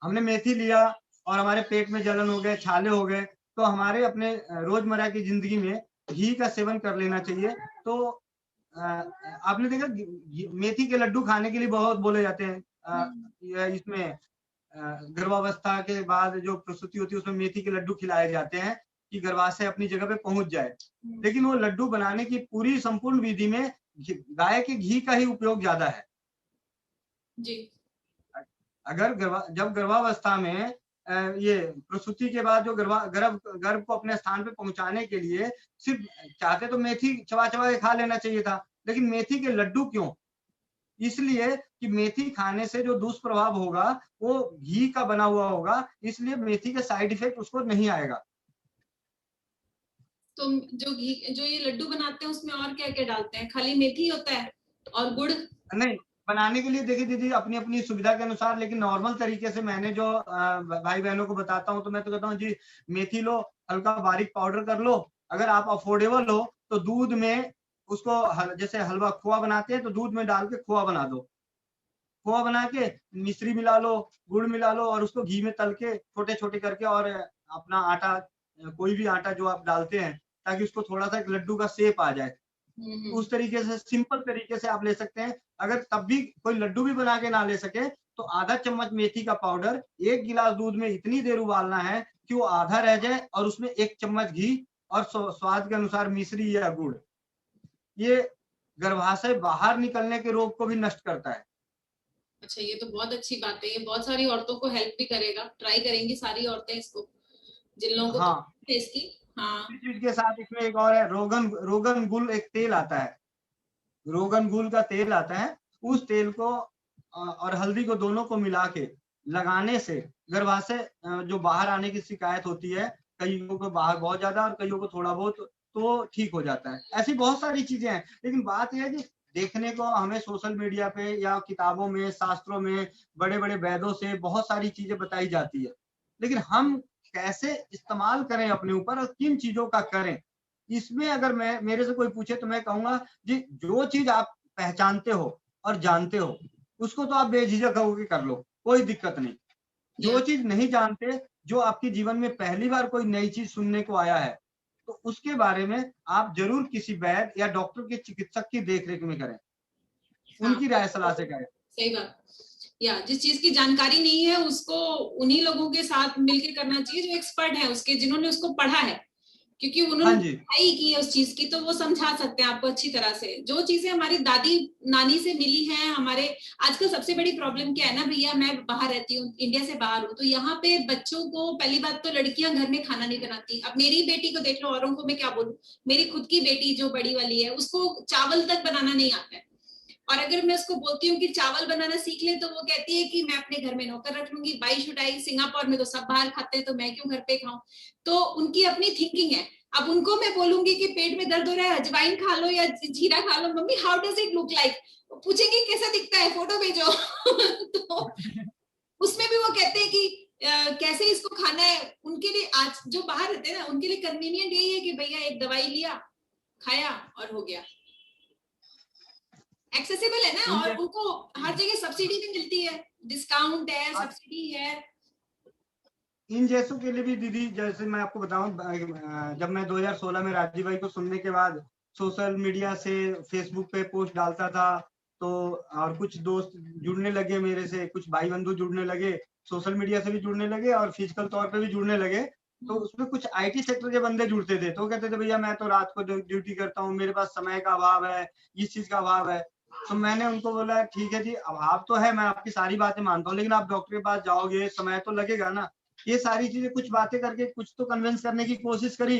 हमने मेथी लिया और हमारे पेट में जलन हो गए, छाले हो गए, तो हमारे अपने रोजमर्रा की जिंदगी में घी का सेवन कर लेना चाहिए। तो आपने देखा मेथी के लड्डू खाने के लिए बहुत बोले जाते हैं, इसमें गर्भावस्था के बाद जो प्रसूति होती है उसमें मेथी के लड्डू खिलाए जाते हैं कि गर्भाशय अपनी जगह पे पहुंच जाए, लेकिन वो लड्डू बनाने की पूरी संपूर्ण विधि में गाय के घी का ही उपयोग ज्यादा है जी। अगर जब गर्भावस्था में ये प्रसूति के बाद जो गर्भ को अपने स्थान पे पहुंचाने के लिए सिर्फ चाहते तो मेथी चबा चबा के खा लेना चाहिए था, लेकिन मेथी के लड्डू क्यों? इसलिए कि मेथी खाने से जो दुष्प्रभाव होगा वो घी का बना हुआ होगा, इसलिए मेथी के साइड इफेक्ट उसको नहीं आएगा। तो जो ये लड्डू बनाते हैं उसमें और क्या क्या डालते हैं? खाली मेथी होता है और गुड़? नहीं, बनाने के लिए देखिए दीदी अपनी अपनी सुविधा के अनुसार, लेकिन नॉर्मल तरीके से मैंने जो भाई बहनों को बताता हूँ तो मैं तो कहता हूँ जी मेथी लो, हल्का बारीक पाउडर कर लो, अगर आप अफोर्डेबल हो तो दूध में उसको जैसे हलवा खोआ बनाते हैं तो दूध में डाल के खोआ बना दो, खोआ बना के मिश्री मिला लो, गुड़ मिला लो और उसको घी में तल के छोटे छोटे करके, और अपना आटा, कोई भी आटा जो आप डालते हैं ताकि उसको थोड़ा सा एक लड्डू का शेप आ जाए, उस तरीके से सिंपल तरीके से आप ले सकते हैं। अगर तब भी कोई लड्डू भी बना के ना ले सके तो आधा चम्मच मेथी का पाउडर 1 गिलास दूध में इतनी देर उबालना है कि वो आधा रह जाए और उसमें 1 चम्मच घी और स्वाद के अनुसार मिश्री या गुड़, ये गर्भाशय बाहर निकलने के रोग को भी नष्ट करता है। अच्छा, ये तो बहुत अच्छी बात है, ये बहुत सारी औरतों को हेल्प भी करेगा, ट्राई करेंगी सारी औरतें इसको, जिन लोगों को हाँ, तो इसकी। हाँ। इस चीज के साथ इसमें एक और है, रोगन रोगन गुल एक तेल आता है, रोगन गुल का तेल आता है, उस तेल को और हल्दी को दोनों को मिला के लगाने से गर्भाशय जो बाहर आने की शिकायत होती है, कईयों को बाहर बहुत ज्यादा और कईयों को थोड़ा बहुत, तो ठीक हो जाता है। ऐसी बहुत सारी चीजें हैं, लेकिन बात यह है कि देखने को हमें सोशल मीडिया पे या किताबों में, शास्त्रों में बड़े बड़े वैद्यों से बहुत सारी चीजें बताई जाती है, लेकिन हम कैसे इस्तेमाल करें अपने ऊपर और किन चीजों का करें, इसमें अगर मेरे से कोई पूछे तो मैं कहूंगा जी जो चीज आप पहचानते हो और जानते हो उसको तो आप बेझिझक होकर कर लो, कोई दिक्कत नहीं। जो चीज नहीं जानते, जो आपके जीवन में पहली बार कोई नई चीज सुनने को आया है, तो उसके बारे में आप जरूर किसी वैद्य या डॉक्टर के, चिकित्सक की देखरेख में करें, उनकी राय सलाह से करें। सही बात। या जिस चीज की जानकारी नहीं है उसको उन्हीं लोगों के साथ मिलकर करना चाहिए जो एक्सपर्ट है उसके, जिन्होंने उसको पढ़ा है, क्योंकि हाँ उन्होंने जी, पढ़ाई की है उस चीज की, तो वो समझा सकते हैं आपको अच्छी तरह से। जो चीजें हमारी दादी नानी से मिली हैं हमारे, आजकल सबसे बड़ी प्रॉब्लम क्या है ना भैया, मैं बाहर रहती हूँ, इंडिया से बाहर हूँ, तो यहाँ पे बच्चों को, पहली बात तो लड़कियां घर में खाना नहीं बनाती। अब मेरी बेटी को देख लो, औरों को मैं क्या बोलूं, मेरी खुद की बेटी जो बड़ी वाली है उसको चावल तक बनाना नहीं आता है, और अगर मैं उसको बोलती हूँ कि चावल बनाना सीख ले तो वो कहती है कि मैं अपने घर में नौकर रख लूंगी, बाई शुड आई, सिंगापुर में तो सब बाहर खाते हैं तो मैं क्यों घर पे खाऊं। तो उनकी अपनी थिंकिंग है। अब उनको मैं बोलूंगी कि पेट में दर्द हो रहा है, अजवाइन खा लो या जीरा खा लो, mummy how does it look like, पूछेंगे कैसा दिखता है, फोटो भेजो तो उसमें भी वो कहते हैं कि कैसे इसको खाना है। उनके लिए आज जो बाहर रहते हैं ना, उनके लिए कन्वीनियंट यही है कि भैया एक दवाई लिया, खाया और हो गया। एक्सेसिबल है ना, और उनको हर जगह सब्सिडी भी मिलती है, डिस्काउंट है, सब्सिडी है। इन जैसों के लिए भी दीदी, जैसे मैं आपको बताऊं, जब मैं 2016 में राजीव भाई को सुनने के बाद सोशल मीडिया से फेसबुक पे पोस्ट डालता था, तो और कुछ दोस्त जुड़ने लगे मेरे से, कुछ भाई बंधु जुड़ने लगे, सोशल मीडिया से भी जुड़ने लगे और फिजिकल तौर पे भी जुड़ने लगे। तो उसमें कुछ आईटी सेक्टर के बंदे जुड़ते थे, तो कहते थे भैया मैं तो रात को ड्यूटी करता हूँ, मेरे पास समय का अभाव है, इस चीज का अभाव है। तो मैंने उनको बोला ठीक है जी, अभाव तो है, मैं आपकी सारी बातें मानता हूँ, लेकिन आप डॉक्टर के पास जाओगे, समय तो लगेगा ना। ये सारी चीजें कुछ बातें करके कुछ तो कन्विंस करने की कोशिश करी।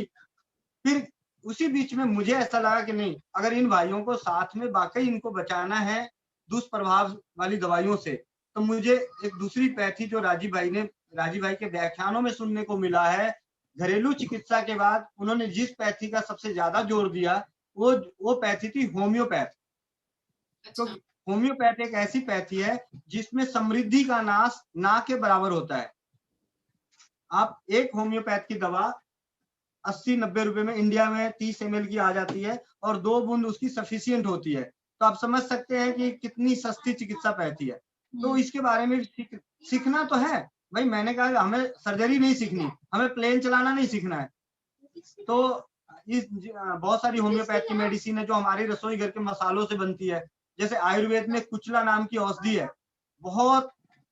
फिर उसी बीच में मुझे ऐसा लगा कि नहीं, अगर इन भाइयों को साथ में वाकई इनको बचाना है दुष्प्रभाव वाली दवाइयों से, तो मुझे एक दूसरी पैथी जो राजीव भाई के व्याख्यानों में सुनने को मिला है, घरेलू चिकित्सा के बाद उन्होंने जिस पैथी का सबसे ज्यादा जोर दिया, वो पैथी थी होम्योपैथ। तो होम्योपैथ एक ऐसी पैथी है जिसमें समृद्धि का नाश ना के बराबर होता है। आप एक होम्योपैथ की दवा 80-90 रुपए में इंडिया में 30 ml की आ जाती है, और 2 बूंद उसकी सफिशियंट होती है। तो आप समझ सकते हैं कि कितनी सस्ती चिकित्सा पैथी है। तो इसके बारे में सीखना तो है भाई। मैंने कहा हमें सर्जरी नहीं सीखनी, हमें प्लेन चलाना नहीं सीखना है। तो इस बहुत सारी होम्योपैथ की मेडिसिन है जो हमारे रसोई घर के मसालों से बनती है। जैसे आयुर्वेद में कुचला नाम की औषधि है, बहुत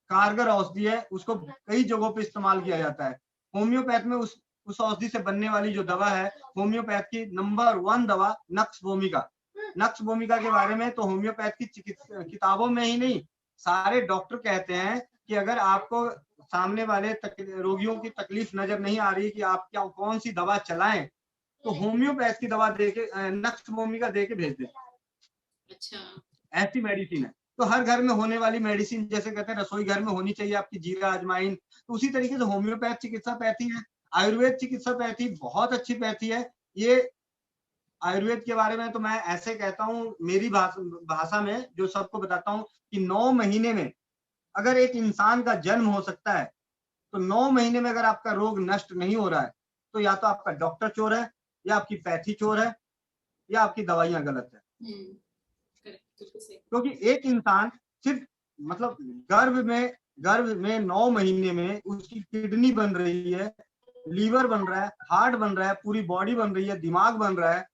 कारगर औषधि है, उसको कई जगहों पे इस्तेमाल किया जाता है। होम्योपैथ में उस औषधि से बनने वाली जो दवा है, होम्योपैथ की नंबर 1 दवा नक्स भूमिका। नक्स भूमिका के बारे में तो होम्योपैथ की किताबों में ही नहीं, सारे डॉक्टर कहते हैं कि अगर आपको सामने वाले रोगियों की तकलीफ नजर नहीं आ रही कि आप क्या कौन सी दवा चलाएं, तो होम्योपैथ की दवा देके नक्स भूमिका देके भेज दें। अच्छा, ऐसी मेडिसिन है। तो हर घर में होने वाली मेडिसिन, जैसे कहते हैं रसोई घर में होनी चाहिए आपकी जीरा अजवाइन, तो उसी तरीके से होम्योपैथ चिकित्सा पैथी है। आयुर्वेद चिकित्सा पैथी बहुत अच्छी पैथी है। ये आयुर्वेद के बारे में तो मैं ऐसे कहता हूँ, मेरी भाषा में जो सबको बताता हूँ कि 9 महीने में अगर एक इंसान का जन्म हो सकता है, तो 9 महीने में अगर आपका रोग नष्ट नहीं हो रहा है, तो या तो आपका डॉक्टर चोर है, या आपकी पैथी चोर है, या आपकी दवाइयां गलत है। क्योंकि एक इंसान सिर्फ मतलब गर्भ में 9 महीने में उसकी किडनी बन रही है, लीवर बन रहा है, हार्ट बन रहा है, पूरी बॉडी बन रही है, दिमाग बन रहा है।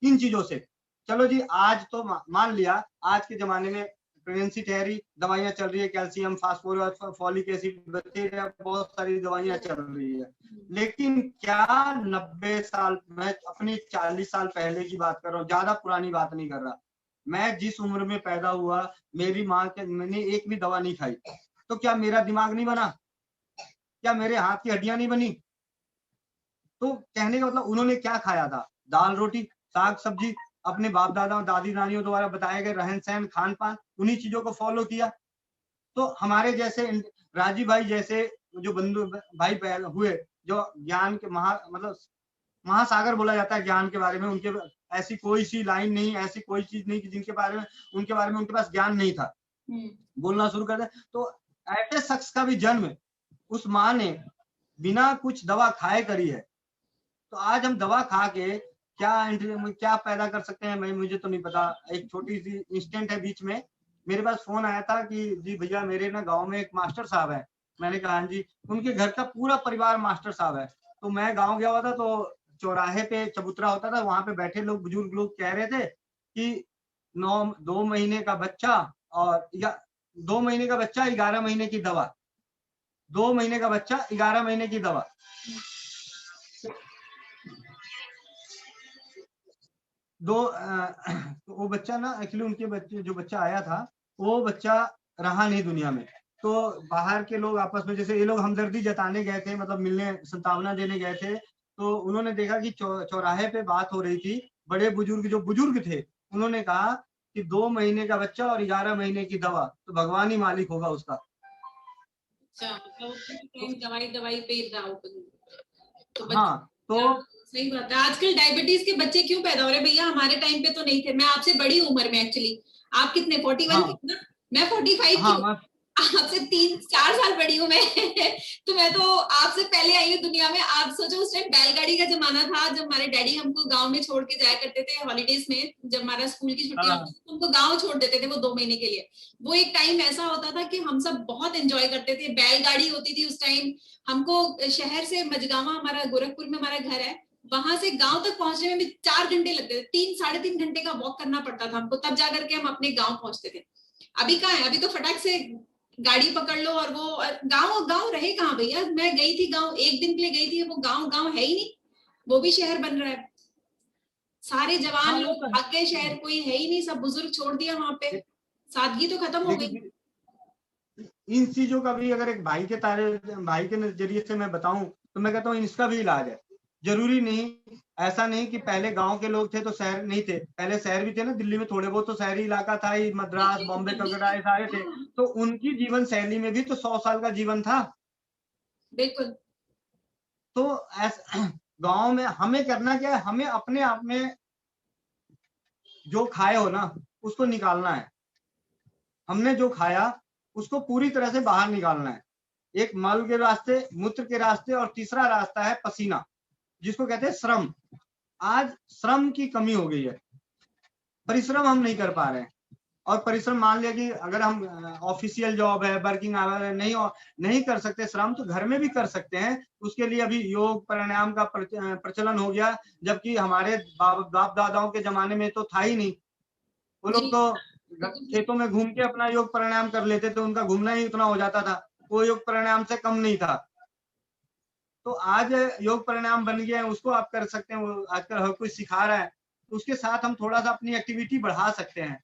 इन चीजों से चलो जी, आज तो मान लिया आज के जमाने में प्रेगनेंसी ठहरी, दवाइयां चल रही है, कैल्शियम, फास्फोरस, फॉलिक एसिड, बहुत सारी दवाइयां चल रही है। लेकिन क्या 90 साल, मैं अपनी 40 साल पहले की बात कर रहा हूँ, ज्यादा पुरानी बात नहीं कर रहा, मैं जिस उम्र में पैदा हुआ, मेरी माँ के मैंने एक भी दवा नहीं खाई, तो क्या मेरा दिमाग नहीं बना? क्या मेरे हाथ की हड्डियां नहीं बनी? तो कहने का मतलब उन्होंने क्या खाया था? दाल रोटी, साग सब्जी, अपने बाप दादा दादी नानियों द्वारा बताए गए रहन सहन खान पान, उन्हीं चीजों को फॉलो किया। तो हमारे जैसे राजीव भाई जैसे जो बंधु भाई हुए, जो ज्ञान के मतलब महासागर बोला जाता है ज्ञान के बारे में, उनके ऐसी कोई सी लाइन नहीं, ऐसी कोई चीज नहीं कि जिनके बारे में उनके पास ज्ञान नहीं था। बोलना शुरू कर दे तो ऐसे शख्स का भी जन्म उस माँ ने बिना कुछ दवा खाए करी है। तो आज हम दवा खा के क्या पैदा कर सकते हैं, मुझे तो नहीं पता। एक छोटी सी इंस्टेंट है, बीच में मेरे पास फोन आया था कि जी भैया मेरे ना गांव में एक मास्टर साहब है। मैंने कहा हाँ जी। उनके घर का पूरा परिवार मास्टर साहब है। तो मैं गांव गया हुआ था, तो चौराहे पे चबूतरा होता था, वहां पे बैठे लोग, बुजुर्ग लोग कह रहे थे कि 2 महीने का बच्चा और 2 महीने का बच्चा 11 महीने की दवा, 2 महीने का बच्चा 11 महीने की दवा। तो वो बच्चा ना, एक्चुअली उनके बच्चे, जो बच्चा आया था वो बच्चा रहा नहीं दुनिया में। तो बाहर के लोग आपस में, जैसे ये लोग हमदर्दी जताने गए थे, मतलब मिलने संतावना देने गए थे, तो उन्होंने देखा कि चौराहे पे बात हो रही थी। बड़े बुजुर्ग जो बुजुर्ग थे, उन्होंने कहा कि 2 महीने का बच्चा और 11 महीने की दवा, तो भगवान ही मालिक होगा उसका। अच्छा, मतलब दवाई पे रहा तो हाँ, तो सही बात है। आजकल डायबिटीज के बच्चे क्यों पैदा हो रहे भैया? हमारे टाइम पे तो नहीं थे। मैं आपसे बड़ी उम्र में, एक्चुअली आप कितने 41 हाँ, की ना? मैं 45 हाँ, की। आपसे 3-4 साल बड़ी हूँ मैं। तो मैं तो आपसे पहले आई हूँ दुनिया में। आप सोचो उस टाइम बैलगाड़ी का जमाना था, जब हमारे डैडी हमको गांव में छोड़ के जाया करते थे हॉलीडेज में, जब हमारा स्कूल की छुट्टियां होती हाँ। थी तो हमको गाँव छोड़ देते थे वो 2 महीने के लिए। वो एक टाइम ऐसा होता था कि हम सब बहुत एंजॉय करते थे, बैलगाड़ी होती थी उस टाइम। हमको शहर से मजगावा, हमारा गोरखपुर में हमारा घर है, वहां से गांव तक पहुंचने में भी 4 घंटे लगते थे, 3-3.5 घंटे का वॉक करना पड़ता था हमको, तब जाकर के हम अपने गांव पहुंचते थे। अभी कहाँ है, अभी तो फटाक से गाड़ी पकड़ लो और वो गांव गांव रहे कहाँ भैया। मैं गई थी गांव, एक दिन के लिए गई थी, वो गांव गांव है ही नहीं, वो भी शहर बन रहा है। सारे जवान हाँ वो लोग तो भाग गए है। शहर, कोई है ही नहीं, सब बुजुर्ग छोड़ दिया वहां पे। सादगी तो खत्म हो गई। लेकिन इन चीजों का भी अगर एक भाई के नजरिए से मैं बताऊं तो मैं कहता हूँ इसका भी इलाज है। जरूरी नहीं, ऐसा नहीं कि पहले गांव के लोग थे तो शहर नहीं थे, पहले शहर भी थे ना, दिल्ली में थोड़े बहुत तो शहरी इलाका था ही, मद्रास बॉम्बे कलकत्ता ये सारे थे। तो उनकी जीवन शैली में भी तो 100 साल का जीवन था। बिल्कुल। तो ऐसा गांव में हमें करना क्या है, हमें अपने आप में जो खाए हो ना उसको निकालना है। हमने जो खाया उसको पूरी तरह से बाहर निकालना है। एक मल के रास्ते, मूत्र के रास्ते, और तीसरा रास्ता है पसीना, जिसको कहते हैं श्रम। आज श्रम की कमी हो गई है, परिश्रम हम नहीं कर पा रहे हैं। और परिश्रम मान लिया कि अगर हम ऑफिशियल जॉब है, वर्किंग आवर है, नहीं कर सकते श्रम, तो घर में भी कर सकते हैं। उसके लिए अभी योग प्राणायाम का प्रचलन हो गया, जबकि हमारे बाप दादाओं के जमाने में तो था ही नहीं। वो जी लोग तो बिल्कुल। खेतों में घूम के अपना योग प्राणायाम कर लेते थे, उनका घूमना ही उतना हो जाता था, वो योग प्राणायाम से कम नहीं था। तो आज योग प्राणायाम बन गया है, उसको आप कर सकते हैं, वो आजकल हर कोई सिखा रहा है, तो उसके साथ हम थोड़ा सा अपनी एक्टिविटी बढ़ा सकते हैं।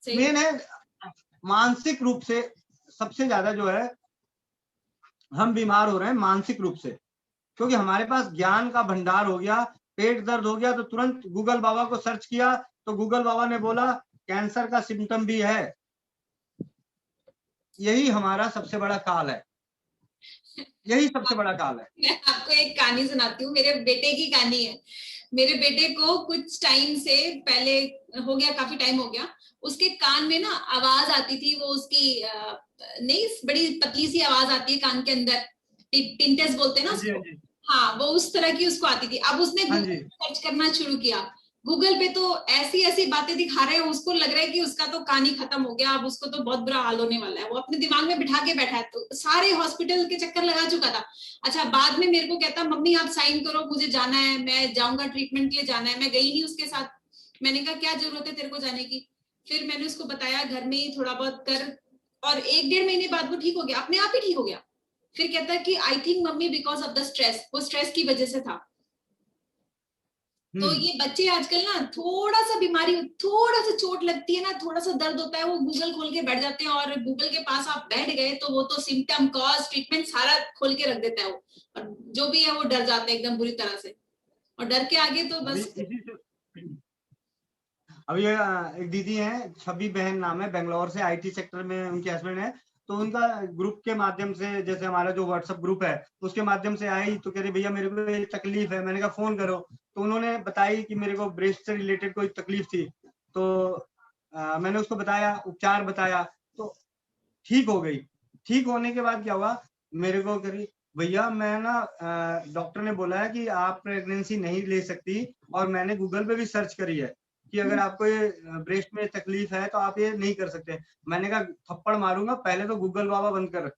सही मेन बात। है मानसिक रूप से सबसे ज्यादा जो है हम बीमार हो रहे हैं मानसिक रूप से, क्योंकि हमारे पास ज्ञान का भंडार हो गया। पेट दर्द हो गया तो तुरंत गूगल बाबा को सर्च किया, तो गूगल बाबा ने बोला कैंसर का सिम्टम भी है। यही हमारा सबसे बड़ा काल है, यही सबसे बड़ा काल है। मैं आपको एक कहानी सुनाती हूँ, मेरे बेटे की कहानी है। मेरे बेटे को कुछ टाइम से पहले, हो गया काफी टाइम हो गया, उसके कान में ना आवाज आती थी, वो उसकी नहीं, बड़ी पतली सी आवाज आती है कान के अंदर, टिंटेस बोलते हैं ना हाँ जी, हाँ उसको। जी, हाँ, वो उस तरह की उसको आती थी। अब उसने हाँ गूगल जी। सर्च करना शुरू किया। गूगल पे तो ऐसी ऐसी बातें दिखा रहे हैं, उसको लग रहा है कि उसका तो कान ही खत्म हो गया, अब उसको तो बहुत बुरा हाल होने वाला है। वो अपने दिमाग में बिठा के बैठा है, तो सारे हॉस्पिटल के चक्कर लगा चुका था। अच्छा, बाद में मेरे को कहता मम्मी आप साइन करो, मुझे जाना है, मैं जाऊंगा, ट्रीटमेंट के लिए जाना है। मैं गई नहीं उसके साथ। मैंने कहा क्या जरूरत है तेरे को जाने की। फिर मैंने उसको बताया घर में ही थोड़ा बहुत कर, और 1-1.5 महीने बाद वो ठीक हो गया, अपने आप ही ठीक हो गया। फिर कहता है कि I think mummy because of the stress, वो स्ट्रेस की वजह से था। तो हम्म। ये बच्चे आजकल ना, थोड़ा सा बीमारी, थोड़ा सा चोट लगती है ना, थोड़ा सा दर्द होता है, वो गूगल खोल के बैठ जाते हैं, और गूगल के पास आप बैठ गए तो वो तो सिम्टम, कॉज, ट्रीटमेंट सारा खोल के रख देता है वो। और जो भी है वो डर जाते हैं एकदम बुरी तरह से, और डर के आगे तो अभी बस। इसी से अभी एक दीदी हैं, छवि बहन नाम है, बेंगलोर से, आईटी सेक्टर में उनके हस्बैंड है। तो उनका ग्रुप के माध्यम से, जैसे हमारा जो व्हाट्सएप ग्रुप है उसके माध्यम से आई, तो कह रही भैया मेरे को ये तकलीफ है। मैंने कहा फोन करो, तो उन्होंने बताई कि मेरे को ब्रेस्ट से रिलेटेड कोई तकलीफ थी। तो मैंने उसको बताया, उपचार बताया, तो ठीक हो गई। ठीक होने के बाद क्या हुआ, मेरे को करी भैया मैं ना डॉक्टर ने बोला है कि आप प्रेगनेंसी नहीं ले सकती, और मैंने गूगल पे भी सर्च करी है कि अगर आपको ये ब्रेस्ट में तकलीफ है तो आप ये नहीं कर सकते। मैंने कहा थप्पड़ मारूंगा, पहले तो गूगल बाबा बंद कर,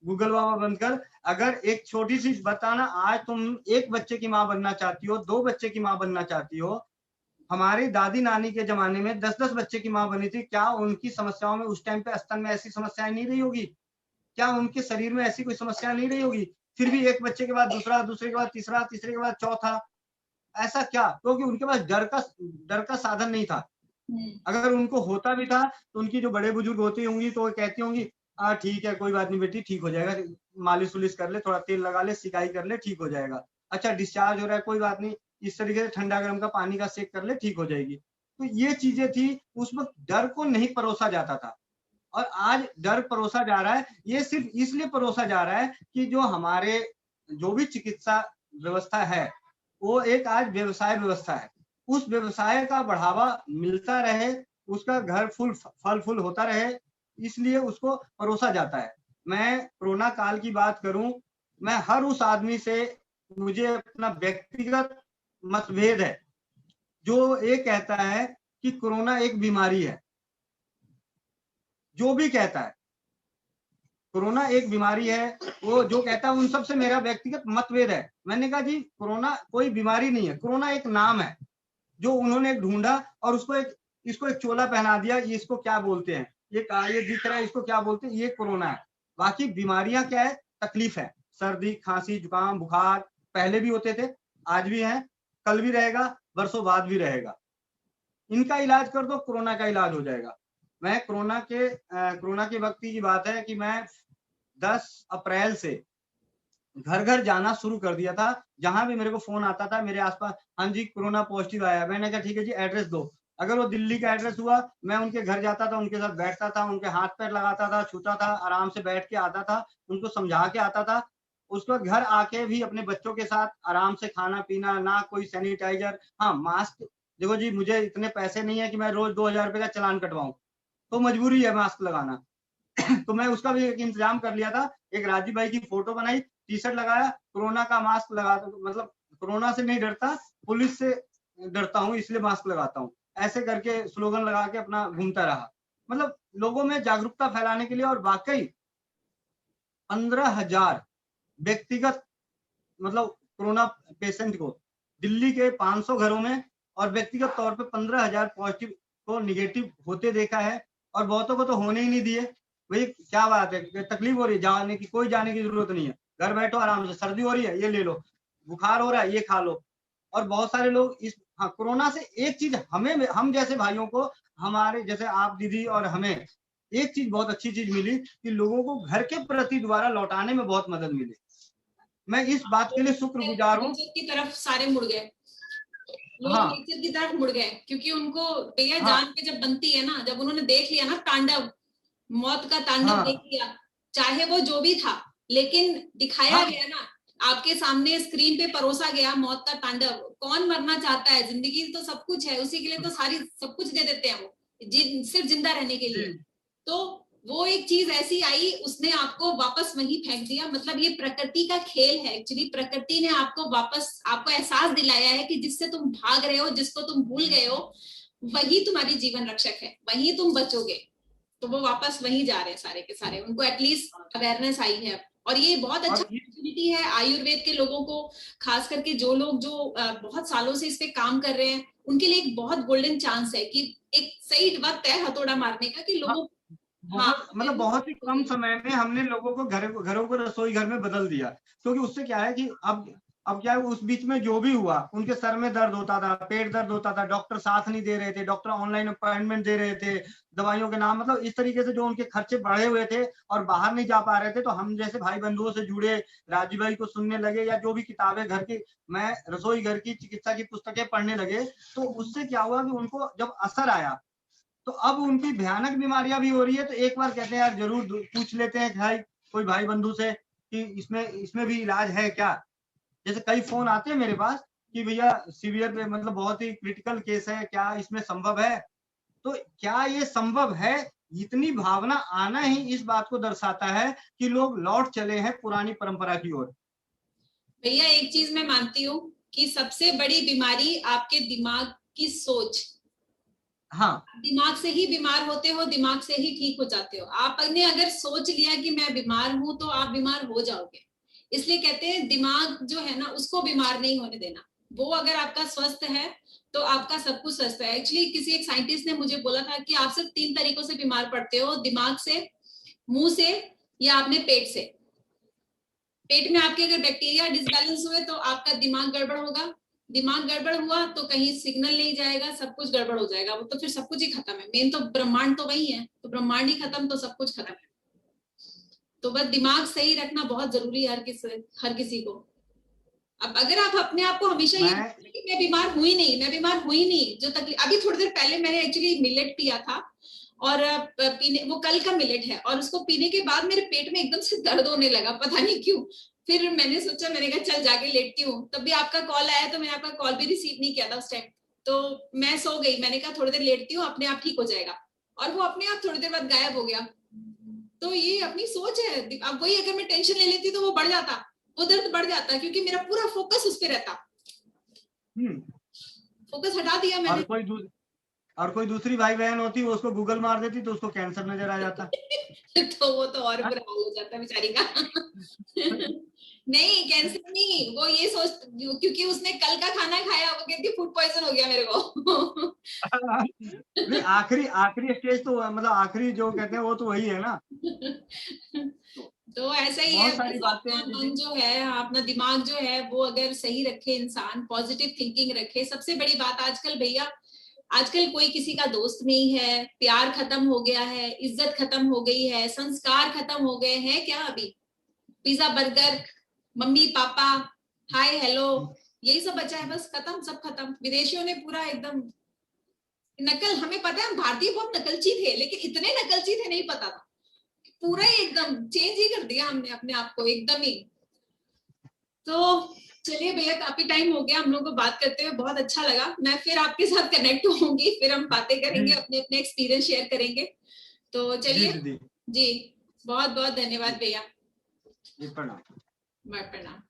गूगल बाबा बंद कर। अगर एक छोटी सी बताना, आज तुम एक बच्चे की माँ बनना चाहती हो, 2 बच्चे की माँ बनना चाहती हो, हमारी दादी नानी के जमाने में 10-10 बच्चे की माँ बनी थी, क्या उनकी समस्याओं में उस टाइम पे स्तन में ऐसी समस्याएं नहीं रही होगी? क्या उनके शरीर में ऐसी कोई समस्या नहीं रही होगी? फिर भी एक बच्चे के बाद दूसरा, दूसरे के बाद तीसरा, तीसरे के बाद चौथा। ऐसा क्या? क्योंकि उनके पास डर का साधन नहीं था। अगर उनको होता भी था तो उनकी जो बड़े बुजुर्ग होती होंगी तो वो कहती होंगी ठीक है कोई बात नहीं बेटी, ठीक हो जाएगा, मालिश उलिश कर ले, थोड़ा तेल लगा ले, सिकाई कर ले, ठीक हो जाएगा। अच्छा डिस्चार्ज हो रहा है, कोई बात नहीं, इस तरीके से ठंडा गर्म का पानी का सेक कर ले, ठीक हो जाएगी। तो ये चीजें थी, उस वक्त डर को नहीं परोसा जाता था। और आज डर परोसा जा रहा है, ये सिर्फ इसलिए परोसा जा रहा है कि जो हमारे जो भी चिकित्सा व्यवस्था है वो एक आज व्यवसाय व्यवस्था है। उस व्यवसाय का बढ़ावा मिलता रहे, उसका घर फल फूल होता रहे, इसलिए उसको परोसा जाता है। मैं कोरोना काल की बात करूं, मैं हर उस आदमी से, मुझे अपना व्यक्तिगत मतभेद है जो ये कहता है कि कोरोना एक बीमारी है। जो भी कहता है कोरोना एक बीमारी है, वो जो कहता है, उन सबसे मेरा व्यक्तिगत मतभेद है। मैंने कहा जी कोरोना कोई बीमारी नहीं है, कोरोना एक नाम है जो उन्होंने ढूंढा और इसको एक चोला पहना दिया, ये इसको क्या बोलते हैं, ये दिख रहा है, इसको क्या बोलते हैं, ये कोरोना है। बाकी बीमारियां क्या है, तकलीफ है, सर्दी खांसी जुकाम बुखार पहले भी होते थे, आज भी हैं, कल भी रहेगा, बरसों बाद भी रहेगा। इनका इलाज कर दो, कोरोना का इलाज हो जाएगा। मैं कोरोना के वक्त की बात है कि मैं 10 अप्रैल से घर घर जाना शुरू कर दिया था। जहां भी मेरे को फोन आता था मेरे आसपास, हाँ जी कोरोना पॉजिटिव आया, मैंने कहा ठीक है जी एड्रेस दो। अगर वो दिल्ली का एड्रेस हुआ, मैं उनके घर जाता था, उनके साथ बैठता था, उनके हाथ पैर लगाता था, छूता था, आराम से बैठ के आता था, उनको समझा के आता था। उसके बाद घर आके भी अपने बच्चों के साथ आराम से खाना पीना, ना कोई सैनिटाइजर, हाँ मास्क। देखो जी मुझे इतने पैसे नहीं है कि मैं रोज 2000 रुपए का चालान कटवाऊं, तो मजबूरी है मास्क लगाना। तो मैं उसका भी एक इंतजाम कर लिया था, एक राजीव भाई की फोटो बनाई, टी शर्ट लगाया, कोरोना का मास्क लगा, मतलब कोरोना से नहीं डरता, पुलिस से डरता हूँ इसलिए मास्क लगाता हूँ, ऐसे करके स्लोगन लगा के अपना घूमता रहा, मतलब लोगों में जागरूकता फैलाने के लिए। और वाकई 15,000 व्यक्तिगत, मतलब कोरोना पेशेंट को दिल्ली के 500 घरों में और व्यक्तिगत तौर पे 15,000 पॉजिटिव को निगेटिव होते देखा है, और बहुतों को तो होने ही नहीं दिए। भाई क्या बात है, तकलीफ हो रही है, जाने की जरूरत नहीं है, घर बैठो आराम से, सर्दी हो रही है ये ले लो, बुखार हो रहा है ये खा लो। और बहुत सारे लोग इस, हाँ कोरोना से एक चीज हमें, हम जैसे भाइयों को, हमारे जैसे आप दीदी और हमें एक चीज बहुत अच्छी चीज मिली कि लोगों को घर के प्रति दोबारा लौटाने में बहुत मदद मिली। मैं इस बात के लिए शुक्रगुजार हूँ। नेचर की तरफ सारे मुड़ गए, लोग हाँ नेचर की तरफ मुड़ गए, क्योंकि उनको भैया हाँ जान पे जब बनती है ना, जब उन्होंने देख लिया ना तांडव, मौत का तांडव देख हाँ लिया, चाहे वो जो भी था, लेकिन दिखाया हाँ गया ना, आपके सामने स्क्रीन पे परोसा गया मौत का तांडव। कौन मरना चाहता है, जिंदगी तो सब कुछ है, उसी के लिए तो सारी सब कुछ दे देते हैं वो, सिर्फ जिंदा रहने के लिए। तो वो एक चीज ऐसी आई, उसने आपको वापस वहीं फेंक दिया। मतलब ये प्रकृति का खेल है एक्चुअली, प्रकृति ने आपको वापस, आपको एहसास दिलाया है कि जिससे तुम भाग रहे हो, जिसको तुम भूल गए हो, वही तुम्हारी जीवन रक्षक है, वही तुम बचोगे। तो वो वापस वहीं जा रहे हैं सारे के सारे, उनको एटलीस्ट अवेयरनेस आई है। और ये बहुत अच्छा अपॉर्चुनिटी है आयुर्वेद के लोगों को, खास करके जो लोग जो बहुत सालों से इस पे काम कर रहे हैं, उनके लिए एक बहुत गोल्डन चांस है कि एक सही वक्त है हथौड़ा मारने का, कि लोगों हाँ मतलब बहुत ही कम समय में हमने लोगों को घरों को रसोई घर में बदल दिया। क्योंकि उससे क्या है कि अब क्या है, उस बीच में जो भी हुआ, उनके सर में दर्द होता था, पेट दर्द होता था, डॉक्टर साथ नहीं दे रहे थे, डॉक्टर ऑनलाइन अपॉइंटमेंट दे रहे थे, दवाइयों के नाम, मतलब इस तरीके से जो उनके खर्चे बढ़े हुए थे और बाहर नहीं जा पा रहे थे। तो हम जैसे भाई बंधुओं से जुड़े, राजीव भाई को सुनने लगे, या जो भी किताबें घर की, मैं रसोई घर की चिकित्सा की पुस्तकें पढ़ने लगे। तो उससे क्या हुआ कि उनको जब असर आया, तो अब उनकी भयानक बीमारियां भी हो रही है। तो एक बार कहते हैं यार जरूर पूछ लेते हैं भाई, कोई भाई बंधु से कि इसमें भी इलाज है क्या। जैसे कई फोन आते हैं मेरे पास कि भैया सीवियर पे, मतलब बहुत ही क्रिटिकल केस है, क्या इसमें संभव है। तो क्या ये संभव है, इतनी भावना आना ही इस बात को दर्शाता है कि लोग लौट चले हैं पुरानी परंपरा की ओर। भैया एक चीज मैं मानती हूँ कि सबसे बड़ी बीमारी आपके दिमाग की सोच। हाँ दिमाग से ही बीमार होते हो, दिमाग से ही ठीक हो जाते हो। आपने अगर सोच लिया कि मैं बीमार हूं, तो आप बीमार हो जाओगे। इसलिए कहते हैं दिमाग जो है ना, उसको बीमार नहीं होने देना। वो अगर आपका स्वस्थ है तो आपका सब कुछ स्वस्थ है। एक्चुअली किसी एक साइंटिस्ट ने मुझे बोला था कि आप सिर्फ 3 तरीकों से बीमार पड़ते हो, दिमाग से, मुंह से, या अपने पेट से। पेट में आपके अगर बैक्टीरिया डिसबैलेंस हुए तो आपका दिमाग गड़बड़ होगा, दिमाग गड़बड़ हुआ तो कहीं सिग्नल नहीं जाएगा, सब कुछ गड़बड़ हो जाएगा, वो तो फिर सब कुछ ही खत्म है। मेन तो ब्रह्मांड तो वही है, तो ब्रह्मांड ही खत्म तो सब कुछ खत्म है। तो बस दिमाग सही रखना बहुत जरूरी है हर किसी को। अब अगर आप अपने आप को हमेशा ये कि मैं बीमार हुई नहीं, मैं बीमार हुई नहीं, जो तकलीफ, अभी थोड़ी देर पहले मैंने एक्चुअली मिलेट पिया था, और पीने, वो कल का मिलेट है, और उसको पीने के बाद मेरे पेट में एकदम से दर्द होने लगा, पता नहीं क्यों। फिर मैंने सोचा, मैंने कहा चल जाके लेटती हूँ, तब भी आपका कॉल आया, तो मैंने आपका कॉल भी रिसीव नहीं किया था उस टाइम। तो मैं सो गई, मैंने कहा थोड़ी देर लेटती हूँ, अपने आप ठीक हो जाएगा, और वो अपने आप थोड़ी देर बाद गायब हो गया। तो ये अपनी सोच है। अब वही अगर मैं टेंशन ले लेती तो वो बढ़ जाता, वो दर्द बढ़ जाता, क्योंकि मेरा पूरा फोकस उस पर रहता। फोकस हटा दिया मैंने। और कोई दूसरी भाई बहन होती, वो उसको गूगल मार देती तो उसको कैंसर नजर आ जाता। तो वो तो और बुरा हाल हो जाता बेचारी का। नहीं, कैंसर नहीं, वो ये सोच, क्योंकि उसने कल का खाना खाया, वो कहती फूड पॉइजन हो गया मेरे को। नहीं, आखिरी आखिरी स्टेज तो मतलब आखिरी जो कहते हैं वो तो वही है ना। तो ऐसा ही है, बहुत सारी बस बातें अपना हैं मन दीदी। जो है, अपना दिमाग जो है वो अगर सही रखे इंसान, पॉजिटिव थिंकिंग रखे, सबसे बड़ी बात आजकल भैया, आजकल कोई किसी का दोस्त नहीं है, प्यार खत्म हो गया है, इज्जत खत्म हो गई है, संस्कार खत्म हो गए हैं। क्या अभी pizza burger, mummy papa, hi hello, यही सब बचा है, बस खत्म, सब खत्म। विदेशियों ने पूरा एकदम नकल, हमें पता है हम भारतीय बहुत नकलची थे, लेकिन इतने नकलची थे नहीं पता था। पूरा ही एकदम चेंज ही कर दिया हमने अपने आप को एकदम ही। तो चलिए भैया, काफी टाइम हो गया हम लोग को बात करते हुए, बहुत अच्छा लगा। मैं फिर आपके साथ कनेक्ट होंगी, फिर हम बातें करेंगे, जी अपने अपने एक्सपीरियंस शेयर करेंगे। तो जी चलिए दीदी। जी, बहुत बहुत धन्यवाद भैया। जी प्रणाम। प्रणाम।